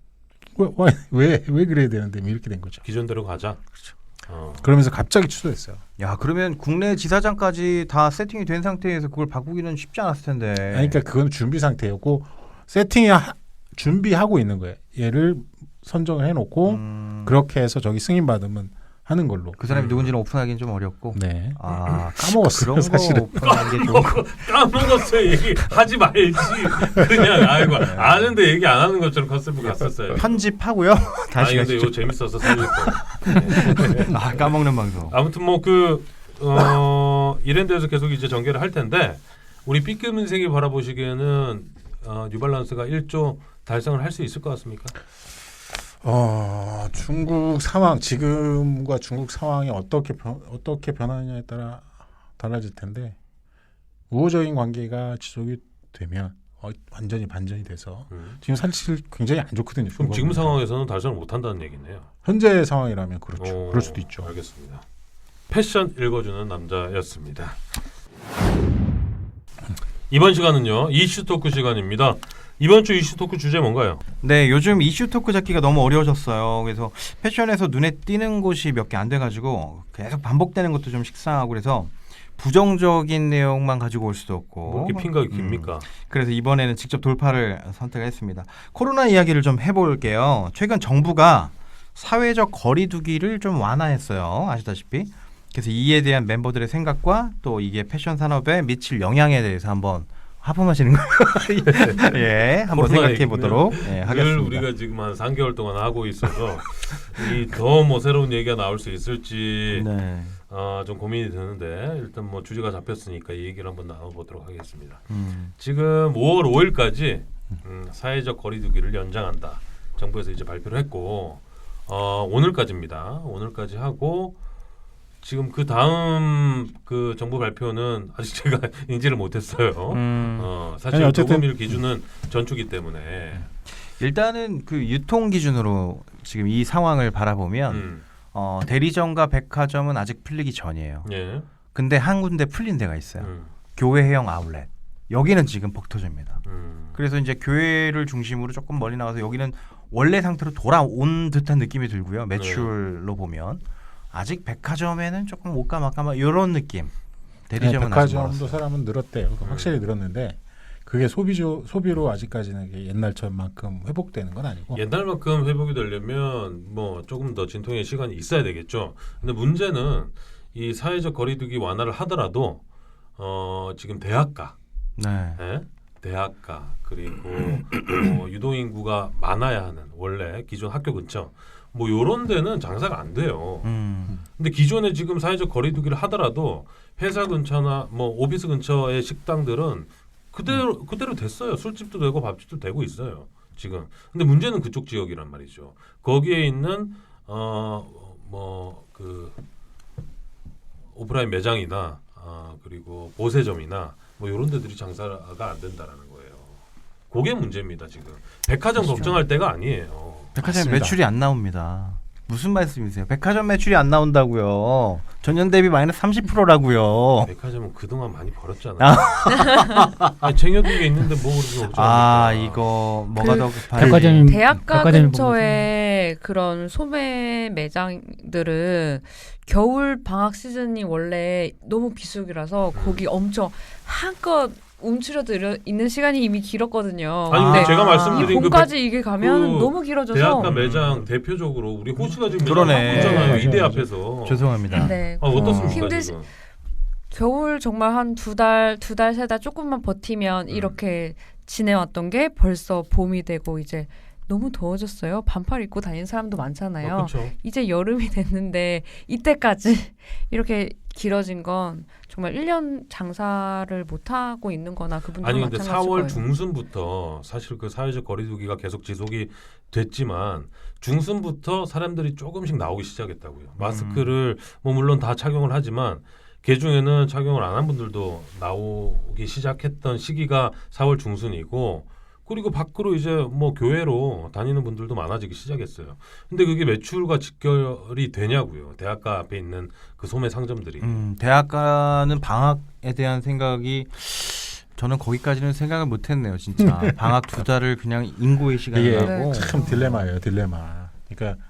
D: 왜 그래야 되는데 뭐 이렇게 된 거죠.
A: 기존대로 가자.
C: 그렇죠.
D: 그러면서 갑자기 취소했어요.
C: 야 그러면 국내 지사장까지 다 세팅이 된 상태에서 그걸 바꾸기는 쉽지 않았을 텐데.
D: 아니, 그러니까 그건 준비 상태였고 세팅이 준비하고 있는 거예요. 얘를 선정을 해놓고 그렇게 해서 저기 승인 받으면 하는 걸로.
C: 그 사람이 누군지는 오픈하기는 좀 어렵고.
D: 네.
C: 아
D: 까먹었어요,
C: 그런
D: 사실은.
C: 거 오픈하는 게 좋은 거.
A: 까먹었어요. 얘기 하지 말지. 그냥 아이고 아는데 얘기 안 하는 것처럼 컨셉을 갔었어요.
C: 편집하고요.
A: 아니
C: 다시
A: 근데 이거
C: 가시죠.
A: 재밌어서 살릴 거.
C: 아 까먹는 방송.
A: 아무튼 뭐 이랜드에서 계속 이제 전개를 할 텐데 우리 B급 인생이 바라보시기에는 뉴발란스가 1조 달성을 할 수 있을 것 같습니까?
D: 중국 상황 지금과 중국 상황이 어떻게 변하느냐에 따라 달라질 텐데 우호적인 관계가 지속이 되면 완전히 반전이 돼서 지금 사실 굉장히 안 좋거든요.
A: 그럼 지금
D: 중국은.
A: 상황에서는 달성을 못한다는 얘기네요.
D: 현재 상황이라면 그렇죠. 그럴 수도 있죠.
A: 알겠습니다. 패션 읽어주는 남자였습니다. 이번 시간은요 이슈 토크 시간입니다. 이번 주 이슈 토크 주제 뭔가요?
C: 네, 요즘 이슈 토크 잡기가 너무 어려워졌어요. 그래서 패션에서 눈에 띄는 곳이 몇 개 안 돼가지고 계속 반복되는 것도 좀 식상하고 그래서 부정적인 내용만 가지고 올 수도 없고.
A: 뭐 이렇게 핑가가 깁니까?
C: 그래서 이번에는 직접 돌파를 선택했습니다. 코로나 이야기를 좀 해볼게요. 최근 정부가 사회적 거리두기를 좀 완화했어요. 아시다시피. 그래서 이에 대한 멤버들의 생각과 또 이게 패션 산업에 미칠 영향에 대해서 한번 하품하시는 거예요. 예, 한번 생각해 보도록
A: 늘
C: 하겠습니다.
A: 우리가 지금 한 3개월 동안 하고 있어서 이 더 뭐 새로운 얘기가 나올 수 있을지
C: 네.
A: 좀 고민이 되는데 일단 뭐 주제가 잡혔으니까 이 얘기를 한번 나눠보도록 하겠습니다.
C: 음.
A: 지금 5월 5일까지 사회적 거리두기를 연장한다. 정부에서 이제 발표를 했고 오늘까지입니다. 오늘까지 하고 지금 그 다음 그 정부 발표는 아직 제가 인지를 못했어요. 사실
D: 아니, 어쨌든
A: 녹음일 기준은 전주기 때문에
C: 일단은 그 유통 기준으로 지금 이 상황을 바라보면 대리점과 백화점은 아직 풀리기 전이에요.
A: 예.
C: 근데 한 군데 풀린 데가 있어요. 교회형 아울렛. 여기는 지금 벅터집니다. 그래서 이제 교회를 중심으로 조금 멀리 나가서 여기는 원래 상태로 돌아온 듯한 느낌이 들고요. 매출로 보면 아직 백화점에는 조금 올까말까 이런 느낌. 대리점은 아직
D: 백화점도
C: 멀었어요.
D: 사람은 늘었대요. 확실히 늘었는데 그게 소비로 아직까지는 옛날처럼만큼 회복되는 건 아니고.
A: 옛날만큼 회복이 되려면 뭐 조금 더 진통의 시간이 있어야 되겠죠. 근데 문제는 이 사회적 거리두기 완화를 하더라도 지금 대학가,
C: 네.
A: 예? 대학가 그리고 유동인구가 많아야 하는 원래 기존 학교 근처 뭐 요런 데는 장사가 안 돼요. 근데 기존에 지금 사회적 거리두기를 하더라도 회사 근처나 뭐 오피스 근처의 식당들은 그대로 됐어요. 술집도 되고 밥집도 되고 있어요. 지금. 근데 문제는 그쪽 지역이란 말이죠. 거기에 있는 뭐 그 오프라인 매장이나 그리고 보세점이나 뭐 이런 데들이 장사가 안 된다라는 거예요. 그게 문제입니다. 지금. 백화점
C: 그렇죠.
A: 걱정할 때가 아니에요.
C: 백화점
D: 맞습니다.
C: 매출이 안 나옵니다. 무슨 말씀이세요? 백화점 매출이 안 나온다고요. 전년 대비 마이너스 30%라고요.
A: 백화점은 그동안 많이 벌었잖아요. 아니, 쟁여둔 게 있는데 뭐 그렇게 걱정합니까?
C: 아 이거 뭐가 더 급한지.
E: 백화점
B: 대학가
E: 백화점을
B: 근처에 그런 소매 매장들은 겨울 방학 시즌이 원래 너무 비수기라서 거기 엄청 한껏 움츠려들 있는 시간이 이미 길었거든요.
A: 아니 근데
B: 근데
A: 제가
B: 이
A: 말씀드린
B: 봄까지 이게 가면
A: 그
B: 너무 길어져서
A: 대학가 매장 대표적으로 우리 호시가 지금
C: 그러네.
A: 매장 하고 있잖아요.
D: 맞아요,
A: 이대
D: 맞아요.
A: 앞에서.
C: 죄송합니다.
B: 네.
A: 어떻습니까
B: 힘들-
A: 지금?
B: 겨울 정말 한 두 달, 세 달 조금만 버티면 이렇게 지내왔던 게 벌써 봄이 되고 이제 너무 더워졌어요. 반팔 입고 다니는 사람도 많잖아요.
A: 그렇죠.
B: 이제 여름이 됐는데 이때까지 이렇게 길어진 건 정말 1년 장사를 못 하고 있는 거나 그분들은
A: 아니 근데
B: 마찬가지일
A: 4월
B: 거예요.
A: 중순부터 사실 그 사회적 거리두기가 계속 지속이 됐지만 중순부터 사람들이 조금씩 나오기 시작했다고요. 마스크를 뭐 물론 다 착용을 하지만 그 중에는 착용을 안 한 분들도 나오기 시작했던 시기가 4월 중순이고 그리고 밖으로 이제 뭐 교회로 다니는 분들도 많아지기 시작했어요. 근데 그게 매출과 직결이 되냐고요. 대학가 앞에 있는 그 소매 상점들이.
C: 대학가는 방학에 대한 생각이 저는 거기까지는 생각을 못했네요, 진짜. 방학 2달을 그냥 인고의 시간을
D: 이게
C: 하고.
D: 참 딜레마예요, 딜레마. 그러니까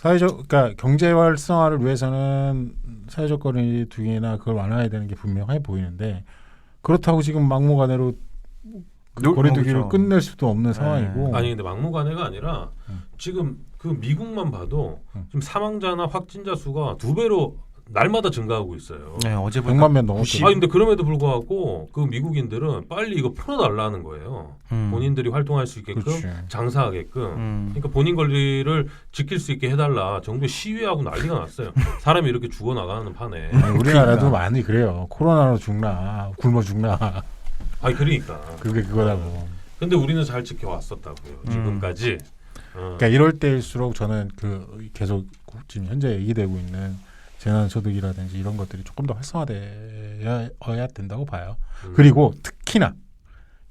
D: 그러니까 경제 활성화를 위해서는 사회적 거리두기나 그걸 완화해야 되는 게 분명해 보이는데 그렇다고 지금 막무가내로 그 거리두기를
C: 그렇죠.
D: 끝낼 수도 없는
C: 네.
D: 상황이고.
A: 아니 근데 막무가내가 아니라 지금 그 미국만 봐도 지금 사망자나 확진자 수가 2배로 날마다 증가하고 있어요.
C: 네, 어제
D: 100만 명 넘었죠.
A: 아 근데 그럼에도 불구하고 그 미국인들은 빨리 이거 풀어달라는 거예요. 본인들이 활동할 수 있게끔
D: 그렇지.
A: 장사하게끔. 그러니까 본인 권리를 지킬 수 있게 해달라. 정부에 시위하고 난리가 났어요. 사람이 이렇게 죽어 나가는 판에.
D: 아니, 우리나라도
C: 그러니까.
D: 많이 그래요. 코로나로 죽나 굶어 죽나
A: 아니 그러니까.
D: 그게 그거라고.
A: 근데 우리는 잘 지켜왔었다고요. 지금까지.
D: 그러니까 이럴 때일수록 저는 그 계속 지금 현재 얘기되고 있는 재난소득이라든지 이런 것들이 조금 더 활성화되어야 된다고 봐요. 그리고 특히나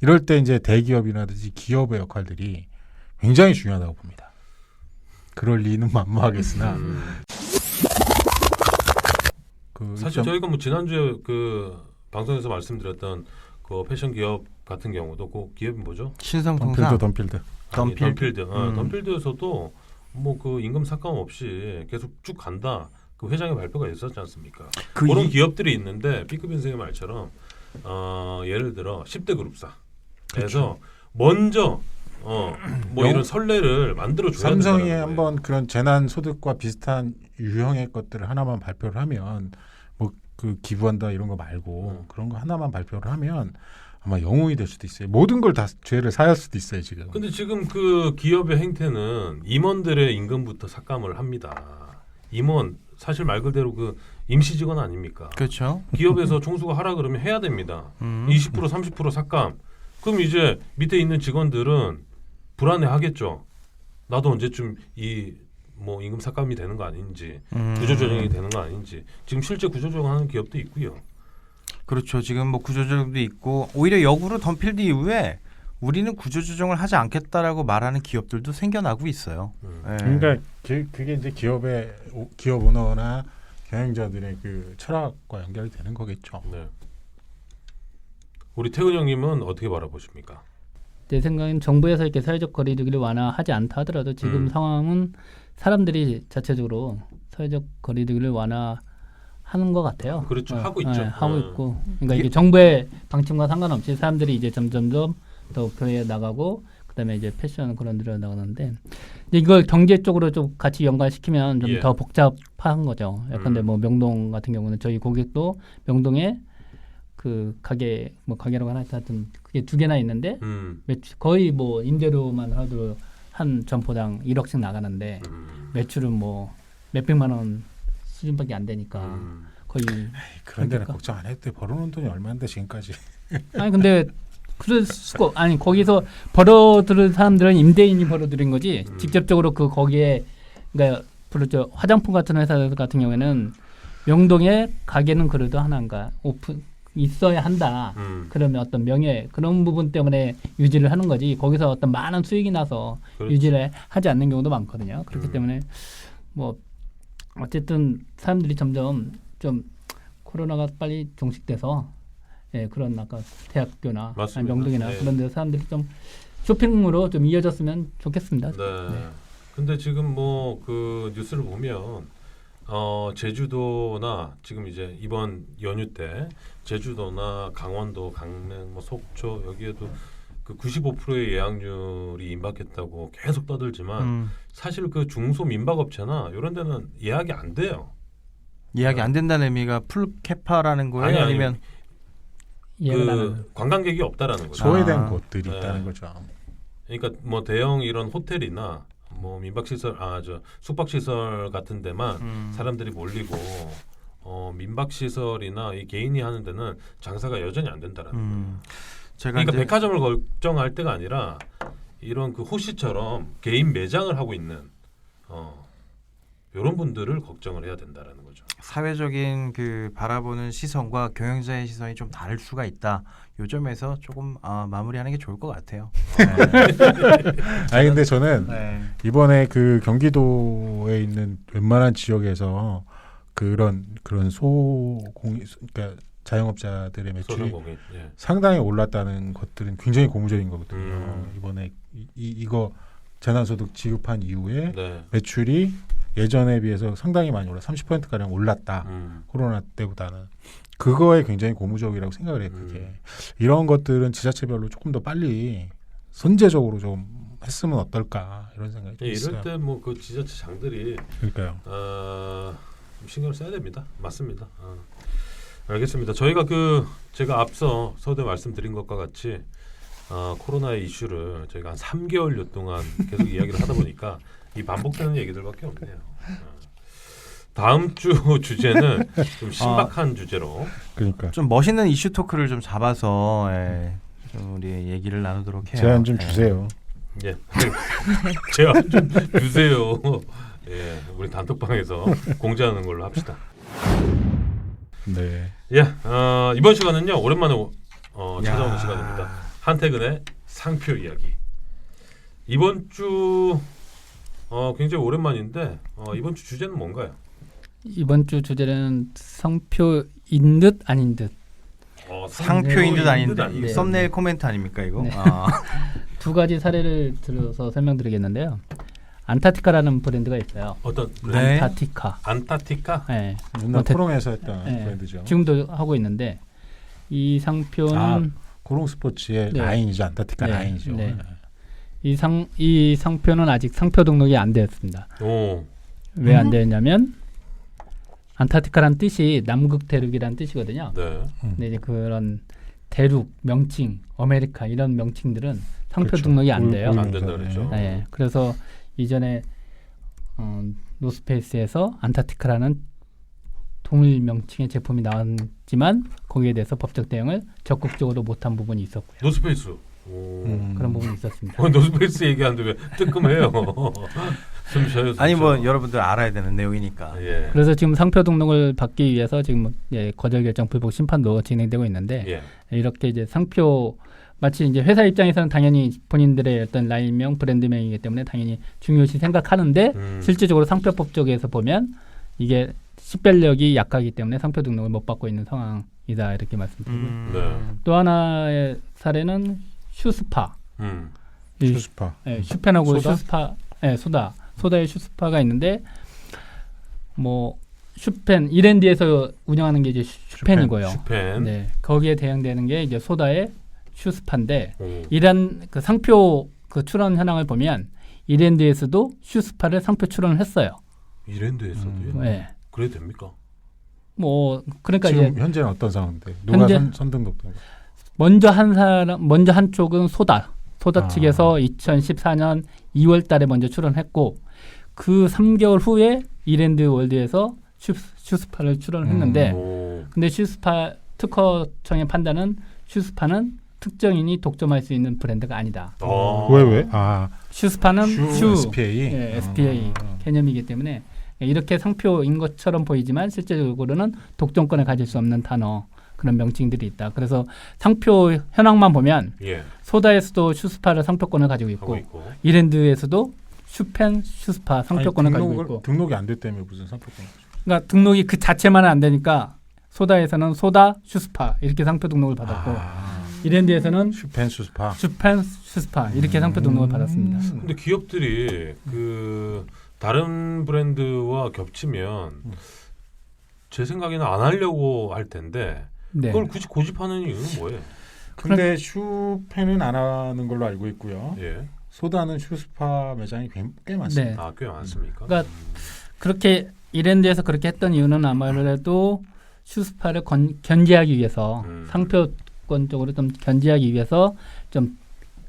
D: 이럴 때 이제 대기업이라든지 기업의 역할들이 굉장히 중요하다고 봅니다. 그럴 리는 만무하겠으나 그
A: 사실 저희가 뭐 지난주에 그 방송에서 말씀드렸던 그 패션 기업 같은 경우도 그 기업이 뭐죠?
C: 신성통상.
D: 덤필드.
A: 아니, 덤필드.
C: 음.
A: 덤필드에서도 뭐 그 임금 삭감 없이 계속 쭉 간다. 그 회장의 발표가 있었지 않습니까?
C: 그
A: 그런
C: 이-
A: 기업들이 있는데 B급 인생의 말처럼 예를 들어 10대 그룹사. 그래서 먼저 뭐
D: 영-
A: 이런 선례를 만들어 줘야
D: 삼성이
A: 된다는
D: 한번 그런 재난 소득과 비슷한 유형의 것들을 하나만 발표를 하면 뭐 그 기부한다 이런 거 말고 그런 거 하나만 발표를 하면 아마 영웅이 될 수도 있어요. 모든 걸 다 죄를 사할 수도 있어요 지금.
A: 근데 지금 그 기업의 행태는 임원들의 임금부터 삭감을 합니다. 임원 사실 말 그대로 그 임시 직원 아닙니까?
C: 그렇죠.
A: 기업에서 총수가 하라 그러면 해야 됩니다. 20% 30% 삭감. 그럼 이제 밑에 있는 직원들은 불안해하겠죠. 나도 언제쯤 이 뭐 임금 삭감이 되는 거 아닌지 구조조정이 되는 거 아닌지 지금 실제 구조조정하는 기업도 있고요.
C: 그렇죠. 지금 뭐 구조조정도 있고 오히려 역으로 덤필드 이후에 우리는 구조조정을 하지 않겠다라고 말하는 기업들도 생겨나고 있어요. 예.
D: 그러니까 그게 이제 기업 오너나 경영자들의 그 철학과 연결이 되는 거겠죠.
A: 네. 우리 태근 형님은 어떻게 바라보십니까?
E: 내 생각엔 정부에서 이렇게 사회적 거리두기를 완화하지 않다 하더라도 지금
A: 음.
E: 상황은 사람들이 자체적으로 사회적 거리두기를 완화하는 것 같아요.
A: 그렇죠. 하고 있죠.
E: 하고 있고. 그러니까 이게 정부의 방침과 상관없이 사람들이 이제 점점점 더 교회에 나가고 그다음에 이제 패션 그런 데로 나가는데 이제 이걸 경제 쪽으로 좀 같이 연관시키면 좀
A: 예.
E: 더 복잡한 거죠. 약간데 뭐 명동 같은 경우는 저희 고객도 명동에 그 가게 뭐 가게라고 하나 하여튼 그게 2개나 있는데 거의 뭐 임대료만 하도 한 점포당 1억씩 나가는데 매출은 뭐 몇백만 원 수준밖에 안 되니까 거의
D: 그런 데는
E: 그러니까.
D: 걱정 안 해도 돼. 벌어놓은 돈이 얼마인데 지금까지.
E: 아니 근데 그럴 수가 아니 거기서 벌어들은 사람들은 임대인이 벌어들인 거지 직접적으로 그 거기에 그러니까 부르죠 화장품 같은 회사 같은 경우에는 명동에 가게는 그래도 하나인가 오픈 있어야 한다. 그러면 어떤 명예 그런 부분 때문에 유지를 하는 거지 거기서 어떤 많은 수익이 나서
A: 그렇지.
E: 유지를 하지 않는 경우도 많거든요. 그렇기 때문에 뭐 어쨌든 사람들이 점점 좀 코로나가 빨리 종식돼서 예, 그런 아까 대학교나 아니,
A: 맞습니다.
E: 명동이나
A: 네.
E: 그런 데 사람들이 좀 쇼핑으로 좀 이어졌으면 좋겠습니다.
A: 네. 근데 지금 뭐 그 뉴스를 보면 제주도나 지금 이제 이번 연휴 때 제주도나 강원도, 강릉, 뭐 속초 여기에도 그 95%의 예약률이 임박했다고 계속 떠들지만 사실 그 중소 민박업체나 이런 데는 예약이 안 돼요.
C: 예약이 안 된다는 의미가 풀 캐파라는 거예요? 아니면
E: 이해가 나는.
A: 그 관광객이 없다라는 거죠.
D: 소외된
C: 아.
D: 곳들이
A: 네.
D: 있다는 거죠.
A: 그러니까 뭐 대형 이런 호텔이나 뭐 민박시설, 숙박시설 같은 데만 사람들이 몰리고 민박시설이나 이 개인이 하는 데는 장사가 여전히 안 된다라는 거예요.
C: 제가
A: 그러니까
C: 이제
A: 백화점을 걱정할 때가 아니라 이런 그 호시처럼 개인 매장을 하고 있는 이런 분들을 걱정을 해야 된다라는 거죠.
C: 사회적인 그 바라보는 시선과 경영자의 시선이 좀 다를 수가 있다. 요 점에서 조금 마무리하는 게 좋을 것 같아요.
D: 아니 근데 저는
C: 네.
D: 이번에 그 경기도에 있는 웬만한 지역에서 그런 그러니까 자영업자들의 매출이
A: 소상공인. 예.
D: 상당히 올랐다는 것들은 굉장히 고무적인 거거든요. 이번에 이거 재난소득 지급한 이후에
A: 네.
D: 매출이 예전에 비해서 상당히 많이 올라 30% 가량 올랐다. 코로나 때보다는 그거에 굉장히 고무적이라고 생각을 해요. 그게 이런 것들은 지자체별로 조금 더 빨리 선제적으로 좀 했으면 어떨까 이런 생각이 좀
A: 예,
D: 있어요.
A: 이럴 때 뭐 그 지자체 장들이
D: 그러니까요.
A: 좀 신경을 써야 됩니다. 맞습니다. 알겠습니다. 저희가 제가 앞서 서두에 말씀드린 것과 같이 코로나의 이슈를 저희가 한 3개월여 동안 계속 이야기를 하다 보니까 이 반복되는 얘기들밖에 없네요. 다음 주 주제는 좀 신박한 주제로.
D: 그러니까
C: 좀 멋있는 이슈 토크를 좀 잡아서 좀 우리 얘기를 나누도록 해요.
D: 제안 좀 주세요.
A: 예, 제안 좀 주세요. 예, 우리 단톡방에서 공지하는 걸로 합시다.
D: 네.
A: 예, 이번 시간은요 오랜만에 찾아오는
C: 야.
A: 시간입니다. 한태근의 상표 이야기. 이번 주 굉장히 오랜만인데 이번 주 주제는 뭔가요?
E: 이번 주 주제는 상표인 듯 아닌 듯.
C: 상표인 듯 아닌 듯.
A: 아닌
C: 이거
E: 듯.
C: 썸네일 코멘트 아닙니까 이거?
E: 네.
C: 아.
E: 두 가지 사례를 들어서 설명드리겠는데요. 안타티카라는 브랜드가 있어요.
A: 어떤
C: 네.
E: 안타티카.
A: 안타티카?
E: 네.
D: 옛날
E: 대-
D: 코롱에서 했던
E: 네.
D: 브랜드죠.
E: 지금도 하고 있는데 이 상표는
D: 코롱 스포츠의
E: 네.
D: 라인이죠. 안타티카
E: 네.
D: 라인이죠.
E: 네. 이 상표는 아직 상표 등록이 안 되었습니다.
A: 오,
E: 왜 안 되었냐면 안타티카란 뜻이 남극 대륙이란 뜻이거든요.
A: 네.
E: 근데 이제 그런 대륙 명칭, 아메리카 이런 명칭들은 상표
D: 그렇죠.
E: 등록이 안 돼요.
A: 안 된다 그랬죠.
E: 네, 그래서 이전에 노스페이스에서 안타티카라는 동일 명칭의 제품이 나왔지만 거기에 대해서 법적 대응을 적극적으로 못한 부분이 있었고요.
A: 노스페이스. 오.
E: 그런 부분이 있었습니다.
A: 노스페이스 얘기하는데 왜 뜨끔해요? 숨 쉬어요. 숨
C: 아니 뭐
A: 쉬어.
C: 여러분들 알아야 되는 내용이니까.
A: 예.
E: 그래서 지금 상표 등록을 받기 위해서 지금 거절 결정 불복 심판도 진행되고 있는데
A: 예.
E: 이렇게 이제 상표 마치 이제 회사 입장에서는 당연히 본인들의 어떤 라인명, 브랜드명이기 때문에 당연히 중요시 생각하는데 실질적으로 상표법 쪽에서 보면 이게 식별력이 약하기 때문에 상표 등록을 못 받고 있는 상황이다 이렇게 말씀드리고
A: 네.
E: 또 하나의 사례는 슈스파, 이
D: 슈스파.
E: 슈펜하고
D: 소다?
E: 슈스파, 소다의 슈스파가 있는데 뭐 슈펜 이랜드에서 운영하는 게 이제 슈펜이고요.
A: 슈펜.
E: 네, 거기에 대응되는 게 이제 소다의 슈스파인데
A: 오.
E: 이런 그 상표 그 출원 현황을 보면 이랜드에서도 슈스파를 상표 출원을 했어요.
A: 이랜드에서도요?
E: 네.
A: 그래도 됩니까?
E: 뭐 그러니까
D: 지금
E: 이제
D: 현재는 어떤 상황인데 누가
E: 현재?
D: 선등록된 거?
E: 먼저 한쪽은 소다
D: 아.
E: 측에서 2014년 2월달에 먼저 출원했고 그 3개월 후에 이랜드 월드에서 슈스파를 출원했는데
A: 오.
E: 근데 슈스파 특허청의 판단은 슈스파는 특정인이 독점할 수 있는 브랜드가 아니다.
D: 왜?
E: 슈스파는 슈
D: SPA.
E: 예, SPA 개념이기 때문에 이렇게 상표인 것처럼 보이지만 실제적으로는 독점권을 가질 수 없는 단어 그런 명칭들이 있다. 그래서 상표 현황만 보면
A: 예.
E: 소다에서도 슈스파를 상표권을 가지고
A: 하고
E: 있고
A: 있고.
E: 이랜드에서도 슈펜 슈스파 상표권을 가지고 있고
D: 등록이 안 됐다며 무슨 상표권?
E: 그러니까 등록이 그 자체만은 안 되니까 소다에서는 소다 슈스파 이렇게 상표 등록을 받았고 이랜드에서는
D: 슈펜 슈스파.
E: 슈펜 슈스파 이렇게 상표 등록을 받았습니다.
A: 근데 기업들이 다른 브랜드와 겹치면 제 생각에는 안 하려고 할 텐데
E: 네.
A: 그걸 굳이 고집하는 이유는 뭐예요?
D: 근데 슈펜은 안 하는 걸로 알고 있고요.
A: 예.
D: 소다는 슈스파 매장이 꽤 많습니다.
E: 네.
A: 꽤 많습니까?
E: 그러니까 그렇게 이랜드에서 그렇게 했던 이유는 아무래도 슈스파를 견제하기 위해서 상표권 쪽으로 좀 견제하기 위해서 좀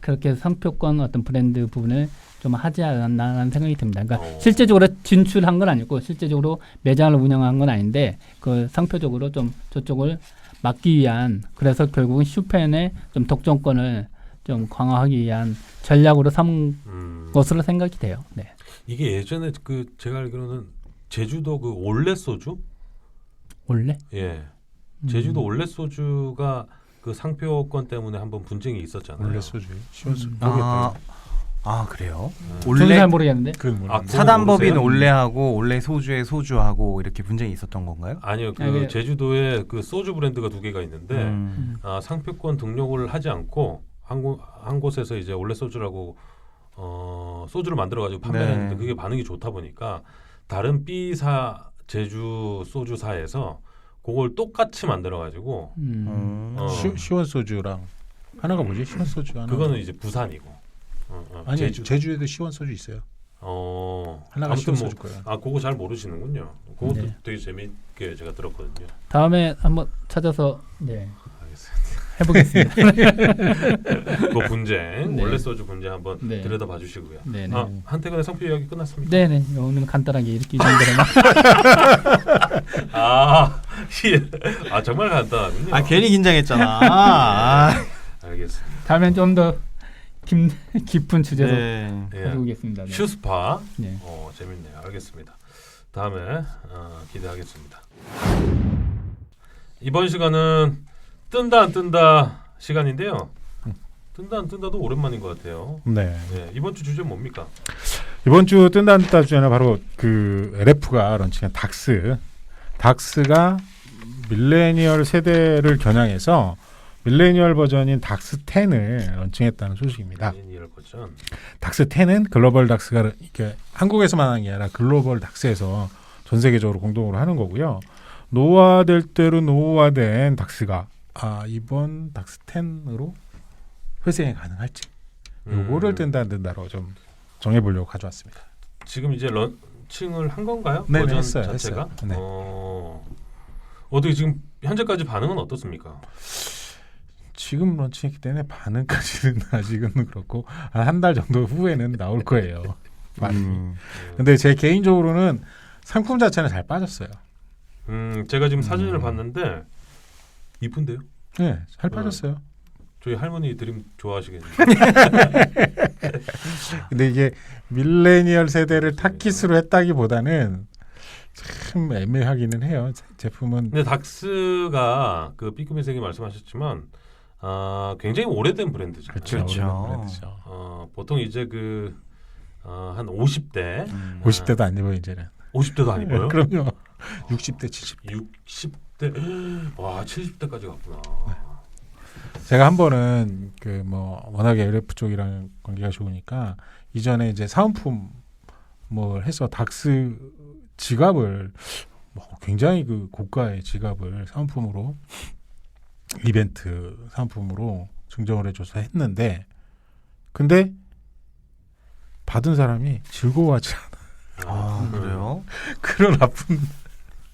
E: 그렇게 상표권 어떤 브랜드 부분을 좀 하지 않았나라는 생각이 듭니다. 그러니까 실제적으로 진출한 건 아니고 실제적으로 매장을 운영한 건 아닌데 그 상표적으로 좀 저쪽을 막기 위한 그래서 결국은 슈펜의 좀 독점권을 좀 강화하기 위한 전략으로 삼은 것으로 생각이 돼요. 네.
A: 이게 예전에 그 제가 알기로는 제주도 그 올레 소주?
E: 원래?
A: 예. 제주도 올레 소주가 그 상표권 때문에 한번 분쟁이 있었잖아요.
D: 원래 소주, 시원 소주.
C: 그래요?
E: 저는
C: 올레
E: 잘 모르겠는데.
D: 그건 몰라.
A: 아, 그건
C: 사단법인
A: 모르세요?
C: 올레하고 올레 소주의 소주하고 이렇게 분쟁이 있었던 건가요?
A: 아니요. 그
E: 아니,
A: 제주도에 그 소주 브랜드가 두 개가 있는데 상표권 등록을 하지 않고 한 곳에서 이제 올레 소주라고 소주를 만들어 가지고 판매했는데
C: 네.
A: 그게 반응이 좋다 보니까 다른 B사 제주 소주사에서 그걸 똑같이 만들어 가지고
D: 시원 소주랑 하나가 뭐지? 시원 소주 하나.
A: 그거는 이제 부산이고
D: 아니
A: 제주.
D: 제주에도 시원 소주 있어요. 하나가
A: 아무튼
D: 시원
A: 뭐
D: 소주 거예요.
A: 그거 잘 모르시는군요. 그것도
E: 네.
A: 되게 재미있게 제가 들었거든요.
E: 다음에 한번 찾아서 네.
A: 알겠습니다.
E: 해보겠습니다.
A: 그 분쟁
E: 네.
A: 올레 소주 분쟁 한번
E: 네.
A: 들여다봐 주시고요.
E: 네, 네.
A: 아, 한태근의 성표 이야기 끝났습니까?
E: 네네. 오늘 간단하게 이렇게 정도로만.
A: 아 정말 간단하군요.
C: 괜히 긴장했잖아.
A: 알겠습니다.
E: 다음엔 좀 더 깊은 주제로
C: 네.
A: 예.
E: 가져오겠습니다. 네.
A: 슈스파.
E: 네.
A: 재밌네요. 알겠습니다. 다음에 기대하겠습니다. 이번 시간은 뜬다 안 뜬다 시간인데요. 뜬다 안 뜬다도 오랜만인 것 같아요.
D: 네.
A: 네, 이번 주 주제 뭡니까?
D: 이번 주 뜬다 안 뜬다 주제는 바로 그 LF가 런칭한 닥스가 밀레니얼 세대를 겨냥해서 밀레니얼 버전인 닥스 10을 런칭했다는 소식입니다.
A: 미니얼 버전.
D: 닥스 10은 글로벌 닥스가 이렇게 한국에서만 하는 게 아니라 글로벌 닥스에서 전 세계적으로 공동으로 하는 거고요. 노화될 대로 노화된 닥스가 이번 닥스 10으로 회생이 가능할지 요거를 뜬다 안 뜬다로 좀 정해보려고 가져왔습니다.
A: 지금 이제 런칭을 한 건가요?
D: 네,
A: 버전
D: 했어요.
A: 자체가?
D: 네.
A: 어떻게 지금 현재까지 반응은 어떻습니까?
D: 지금 런칭했기 때문에 반응까지는 아직은 그렇고 한 달 정도 후에는 나올 거예요. 반응이. 근데 제 개인적으로는 상품 자체는 잘 빠졌어요.
A: 제가 지금 사진을 봤는데 이쁜데요?
D: 네, 잘 빠졌어요.
A: 저희 할머니 드림 좋아하시겠네요.
D: 근데 이게 밀레니얼 세대를 타깃으로 했다기보다는 참 애매하기는 해요. 제품은
A: 근데 닥스가 그 B급 인생이 말씀하셨지만 굉장히 오래된 브랜드죠.
D: 그렇죠.
C: 그렇죠.
D: 오래된 브랜드죠.
A: 보통 이제 한 50대
D: 50대도 안 입어요 이제는.
A: 50대도 아니고요.
D: 그럼요. 60대, 70대.
A: 60대 와 70대까지 갔구나.
D: 제가 한 번은 그 뭐 워낙에 LF 쪽이랑 관계가 좋으니까 이전에 이제 사은품 뭐 해서 닥스 지갑을 굉장히 그 고가의 지갑을 사은품으로 이벤트 사은품으로 증정을 해줘서 했는데 근데 받은 사람이 즐거워하지 않아.
C: 그래요?
D: 그런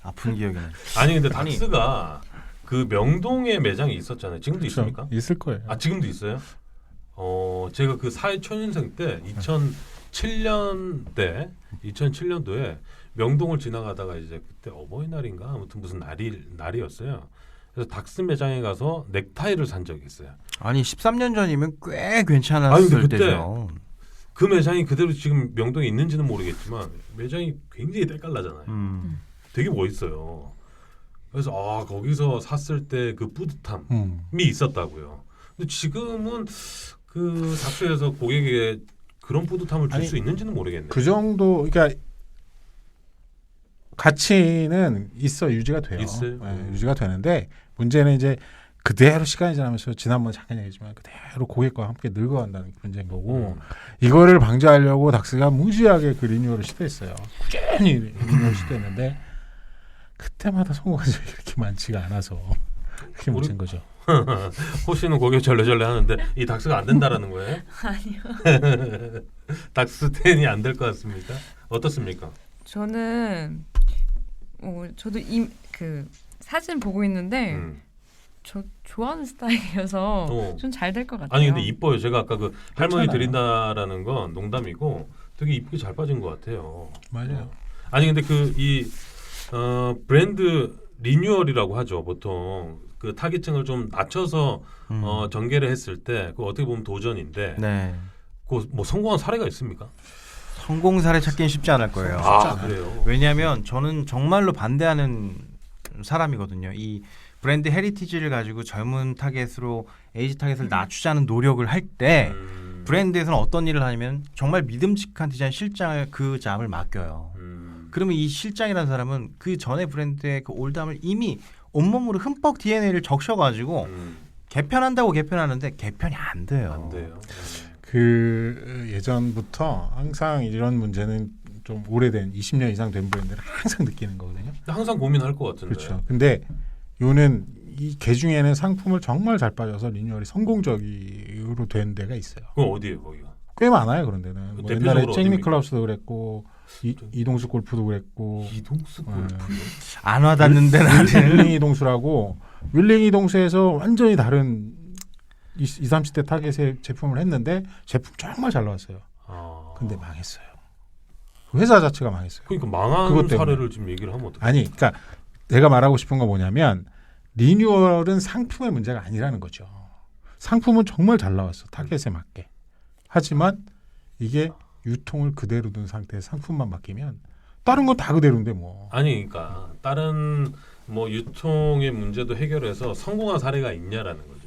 C: 아픈 기억이네.
A: 아니 근데
C: 아니.
A: 닥스가 그 명동에 매장이 있었잖아요. 지금도 있습니까?
D: 있을 거예요.
A: 지금도 있어요? 제가 그 사회 초년생 때 2007년도에 명동을 지나가다가 이제 그때 어버이날인가 아무튼 무슨 날이었어요. 그래서 닥스 매장에 가서 넥타이를 산 적이 있어요.
C: 아니 13년 전이면 꽤
A: 아니, 근데
C: 괜찮았을
A: 그때
C: 때죠.
A: 그 매장이 그대로 지금 명동에 있는지는 모르겠지만 매장이 굉장히 때깔나잖아요. 되게 멋있어요. 그래서 거기서 샀을 때 그 뿌듯함이 있었다고요. 근데 지금은 그 닥스에서 고객에게 그런 뿌듯함을 줄 수 있는지는 모르겠네요.
D: 그 정도 그러니까 가치는 유지가 돼요.
A: 있어요?
D: 네, 유지가 되는데 문제는 이제 그대로 시간이 지나면서 지난번에 잠깐 얘기했지만 그대로 고객과 함께 늙어간다는 게 문제인 거고 이거를 방지하려고 닥스가 무지하게 그 리뉴얼을 시도했어요. 꾸준히 리뉴얼 시도했는데 그때마다 성공한 적이 그렇게 많지가 않아서 그게 문제인 거죠.
A: 호시는 고개 절레절레 하는데 이 닥스가 안 된다라는 거예요?
B: 아니요.
A: 닥스 10이 안 될 것 같습니까? 어떻습니까?
B: 저는 저도 그 사진 보고 있는데 저 좋아하는 스타일이어서
A: 어.
B: 좀 잘 될 것 같아요.
A: 아니 근데 이뻐요. 제가 아까 그 할머니
D: 괜찮아요.
A: 드린다라는 건 농담이고 되게 이쁘게 잘 빠진 것 같아요.
D: 맞아요.
A: 아니 근데 그 이 브랜드 리뉴얼이라고 하죠. 보통 그 타깃층을 좀 낮춰서 전개를 했을 때 그 어떻게 보면 도전인데
C: 네.
A: 그 뭐 성공한 사례가 있습니까?
C: 성공 사례 찾기는 쉽지 않을 거예요.
A: 아 그래요.
C: 왜냐하면 저는 정말로 반대하는 사람이거든요. 이 브랜드 헤리티지를 가지고 젊은 타겟으로 에이지 타겟을 낮추자는 노력을 할 때 브랜드에서는 어떤 일을 하냐면 정말 믿음직한 디자인 실장을 그 잡을 맡겨요. 그러면 이 실장이라는 사람은 그 전에 브랜드의 그 올담을 이미 온몸으로 흠뻑 DNA를 적셔가지고 개편한다고 개편하는데 개편이 안 돼요.
A: 안 돼요.
D: 그 예전부터 항상 이런 문제는 좀 오래된 20년 이상 된 브랜드는 항상 느끼는 거거든요.
A: 근데 항상 고민할 것 같은데.
D: 그렇죠. 근데 요는 이 개 중에는 상품을 정말 잘 빠져서 리뉴얼이 성공적으로 된 데가 있어요.
A: 그럼 어디에요 거기가?
D: 꽤 많아요. 그런 데는. 뭐
A: 대표적으로
D: 옛날에 잭미
A: 어디입니까?
D: 클럽스도 그랬고 이동수 골프도 그랬고
A: 이동수
D: 네.
A: 골프요?
C: 안 와닿는데 나는.
D: 윌링 이동수라고 윌링 이동수에서 완전히 다른 20, 30대 타겟의 제품을 했는데 제품 정말 잘 나왔어요.
A: 아.
D: 근데 망했어요. 그 회사 자체가 망했어요.
A: 그러니까 망한
D: 그것 때문에.
A: 사례를 지금 얘기를 하면 어떡해?
D: 아니, 그러니까 내가 말하고 싶은 건 뭐냐면 리뉴얼은 상품의 문제가 아니라는 거죠. 상품은 정말 잘 나왔어. 타겟에 맞게. 하지만 이게 유통을 그대로 둔 상태에서 상품만 바뀌면 다른 건 다 그대로인데 뭐.
A: 아니 그러니까 다른 뭐 유통의 문제도 해결해서 성공한 사례가 있냐라는 거죠.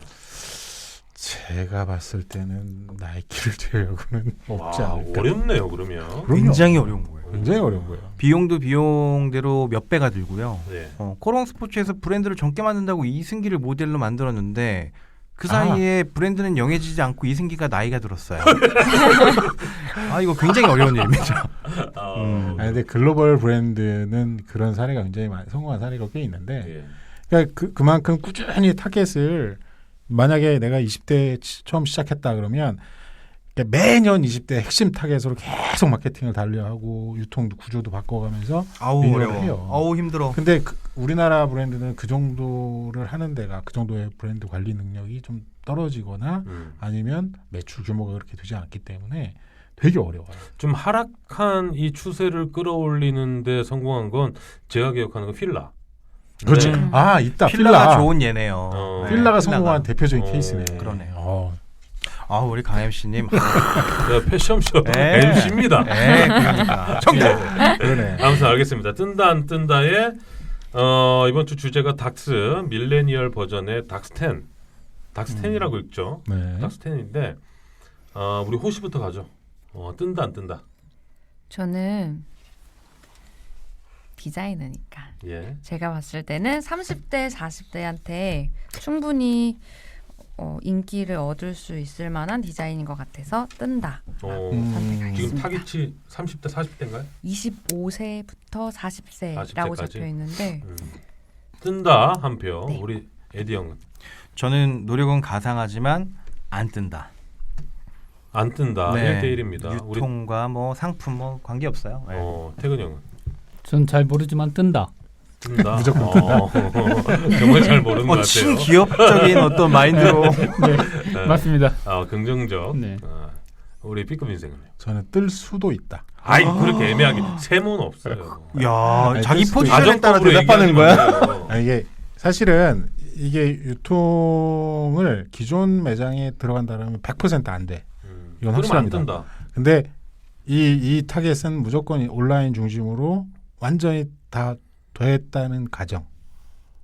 D: 제가 봤을 때는 나이키를 제외하고는 없지
A: 와,
D: 않을까.
A: 어렵네요 그러면.
D: 그럼요.
C: 굉장히 어려운 거예요.
D: 굉장히 어려운 거예요.
C: 비용도 비용대로 몇 배가 들고요.
A: 네.
C: 코롱 스포츠에서 브랜드를 젊게 만든다고 이승기를 모델로 만들었는데 그 사이에 브랜드는 영해지지 않고 이승기가 나이가 들었어요. 아 이거 굉장히 어려운 일입니다.
A: 아,
D: 아니, 근데 글로벌 브랜드는 그런 사례가 굉장히 성공한 사례가 꽤 있는데
A: 예.
D: 그러니까 그만큼 꾸준히 타겟을 만약에 내가 20대 처음 시작했다 그러면 그러니까 매년 20대 핵심 타겟으로 계속 마케팅을 달려하고 유통도 구조도 바꿔가면서
C: 아우
D: 리뉴얼을
C: 어려워.
D: 해요.
C: 아우 힘들어.
D: 근데 우리나라 브랜드는 그 정도를 하는 데가 그 정도의 브랜드 관리 능력이 좀 떨어지거나 아니면 매출 규모가 그렇게 되지 않기 때문에 되게 어려워요.
A: 좀 하락한 이 추세를 끌어올리는데 성공한 건 제가 기억하는 건 필라.
D: 그렇지.
A: 네.
D: 아 있다.
C: 필라가
D: 필라.
C: 좋은 예네요.
A: 어.
D: 필라가 성공한 대표적인
A: 어,
D: 케이스네.
C: 그러네요. 아 우리 강 MC님.
A: 제가 패션쇼
C: 네.
A: MC입니다.
C: 그러니까.
D: 그러네.
A: 아무튼 알겠습니다. 뜬다 안 뜬다의 이번 주 주제가 닥스 밀레니얼 버전의 닥스10. 닥스10이라고 읽죠.
D: 네.
A: 닥스10인데 우리 호시부터 가죠. 뜬다 안 뜬다.
B: 저는 디자이너니까
A: 예.
B: 제가 봤을 때는 30대, 40대한테 충분히 인기를 얻을 수 있을 만한 디자인인 것 같아서 뜬다. 선택하겠습니다.
A: 지금 타깃이 30대 40대인가요?
B: 25세부터 40세라고
A: 40세까지?
B: 적혀 있는데
A: 뜬다 한 표.
B: 네.
A: 우리 에디 형은
C: 저는 노력은 가상하지만 안 뜬다.
A: 안 뜬다.
C: 네.
A: 1대1입니다. 우리
C: 유통과 뭐 상품 뭐 관계 없어요. 네.
A: 태근 형은
E: 전 잘 모르지만 뜬다.
A: 뜬다.
D: 무조건
A: 정말 잘 모르는 것 같아요.
C: 친기업적인 어떤 마인드로.
A: 네.
E: 맞습니다.
A: 긍정적.
E: 네.
A: 우리 B급 인생은요.
D: 저는 뜰 수도 있다.
A: 아이 그렇게 애매하게 세모는 없어요.
C: 야
D: 아니,
C: 자기
D: 뜰 수도
C: 포지션에 따라
A: 가정법으로
C: 대답하는
A: 얘기하지
C: 거야.
A: 마세요.
D: 아, 이게 사실은 이게 유통을 기존 매장에 들어간다면 100% 안 돼. 이건
A: 그럼 안
D: 확실합니다.
A: 뜬다.
D: 근데 이 타겟은 무조건 온라인 중심으로 완전히 다 됐다는 가정.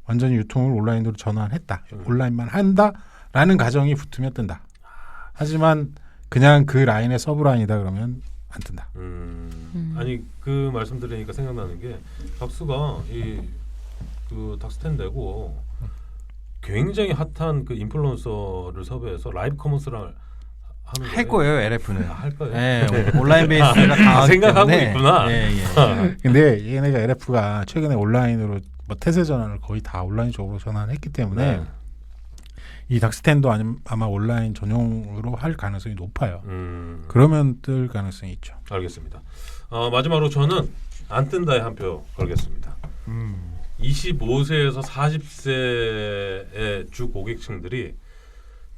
D: 완전히 유통을 온라인으로 전환했다. 온라인만 한다라는 가정이 붙으면 뜬다. 하지만 그냥 그 라인의 서브라인이다 그러면 안 뜬다.
A: 아니 그 말씀 들으니까 생각나는 게 닥스가 그 닥스10 내고 굉장히 핫한 그 인플루언서를 섭외해서 라이브 커머스를 하는
C: 할 거예요 LF는.
A: 할 거예요.
C: 네, 온라인 베이스가 강하기
A: 생각하고
C: 때문에.
A: 있구나.
C: 예, 예.
D: 근데 얘네가 LF가 최근에 온라인으로 뭐 태세 전환을 거의 다 온라인 쪽으로 전환했기 때문에
A: 네.
D: 이 닥스텐도 아마 온라인 전용으로 할 가능성이 높아요.
A: 음,
D: 그러면 뜰 가능성이 있죠.
A: 알겠습니다. 마지막으로 저는 안 뜬다에 한 표 걸겠습니다.
C: 음.
A: 25세에서 40세의 주 고객층들이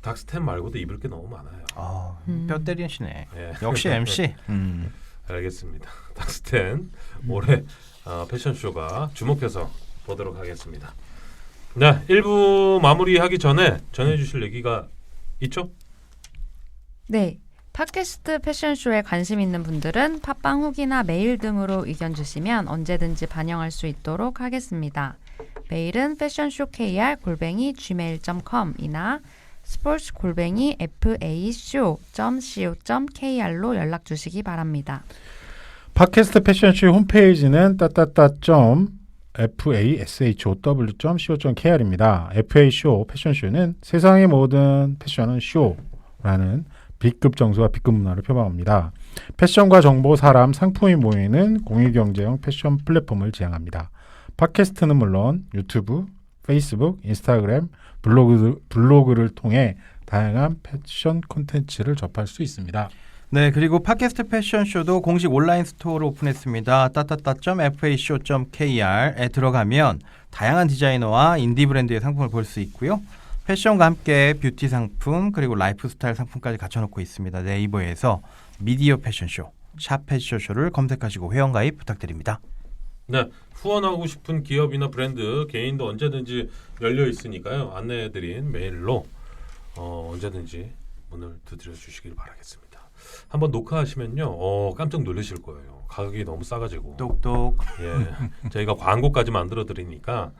A: 닥스텐 말고도 입을 게 너무 많아요.
C: 아,
B: 음.
C: 뼈 때리시네.
A: 예.
C: 역시 MC.
A: 알겠습니다. 닥스텐 올해 패션쇼가 주목해서 보도록 하겠습니다. 네, 1부 마무리하기 전에 전해주실 얘기가 있죠?
B: 네. 팟캐스트 패션쇼에 관심 있는 분들은 팟빵 후기나 메일 등으로 의견 주시면 언제든지 반영할 수 있도록 하겠습니다. 메일은 fashionshowkr@gmail.com이나 sports@fashow.co.kr로 연락 주시기 바랍니다.
D: 팟캐스트 패션쇼 홈페이지는 fashow.co.kr입니다. FA쇼 패션쇼는 세상의 모든 패션은 쇼라는 B급 정서와 B급 문화를 표방합니다. 패션과 정보, 사람, 상품이 모이는 공유경제형 패션 플랫폼을 지향합니다. 팟캐스트는 물론 유튜브, 페이스북, 인스타그램, 블로그를 통해 다양한 패션 콘텐츠를 접할 수 있습니다.
C: 네, 그리고 팟캐스트 패션쇼도 공식 온라인 스토어를 오픈했습니다. fashow.kr에 들어가면 다양한 디자이너와 인디 브랜드의 상품을 볼 수 있고요. 패션과 함께 뷰티 상품 그리고 라이프스타일 상품까지 갖춰놓고 있습니다. 네이버에서 미디어 패션쇼, 샵 패션쇼를 검색하시고 회원가입 부탁드립니다.
A: 네, 후원하고 싶은 기업이나 브랜드, 개인도 언제든지 열려 있으니까요. 안내해드린 메일로 언제든지 문을 두드려 주시길 바라겠습니다. 한번 녹화하시면요, 깜짝 놀라실 거예요. 가격이 너무 싸가지고.
C: 똑똑.
A: 예, 저희가 광고까지 만들어 드리니까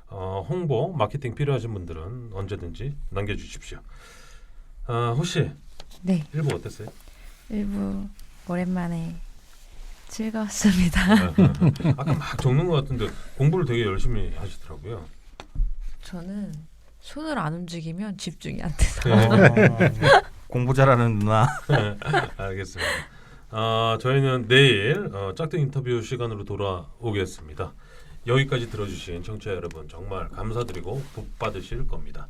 A: 홍보, 마케팅 필요하신 분들은 언제든지 남겨주십시오. 호씨,
B: 네.
A: 1부 어땠어요?
B: 1부 오랜만에 즐거웠습니다.
A: 아까 막 적는 것 같은데 공부를 되게 열심히 하시더라고요.
B: 저는 손을 안 움직이면 집중이 안 돼서.
C: 공부 잘하는 누나.
A: 알겠습니다. 저희는 내일 짝퉁 인터뷰 시간으로 돌아오겠습니다. 여기까지 들어주신 청취자 여러분 정말 감사드리고 복 받으실 겁니다.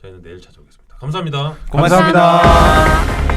A: 저희는 내일 찾아오겠습니다. 감사합니다.
C: 고맙습니다.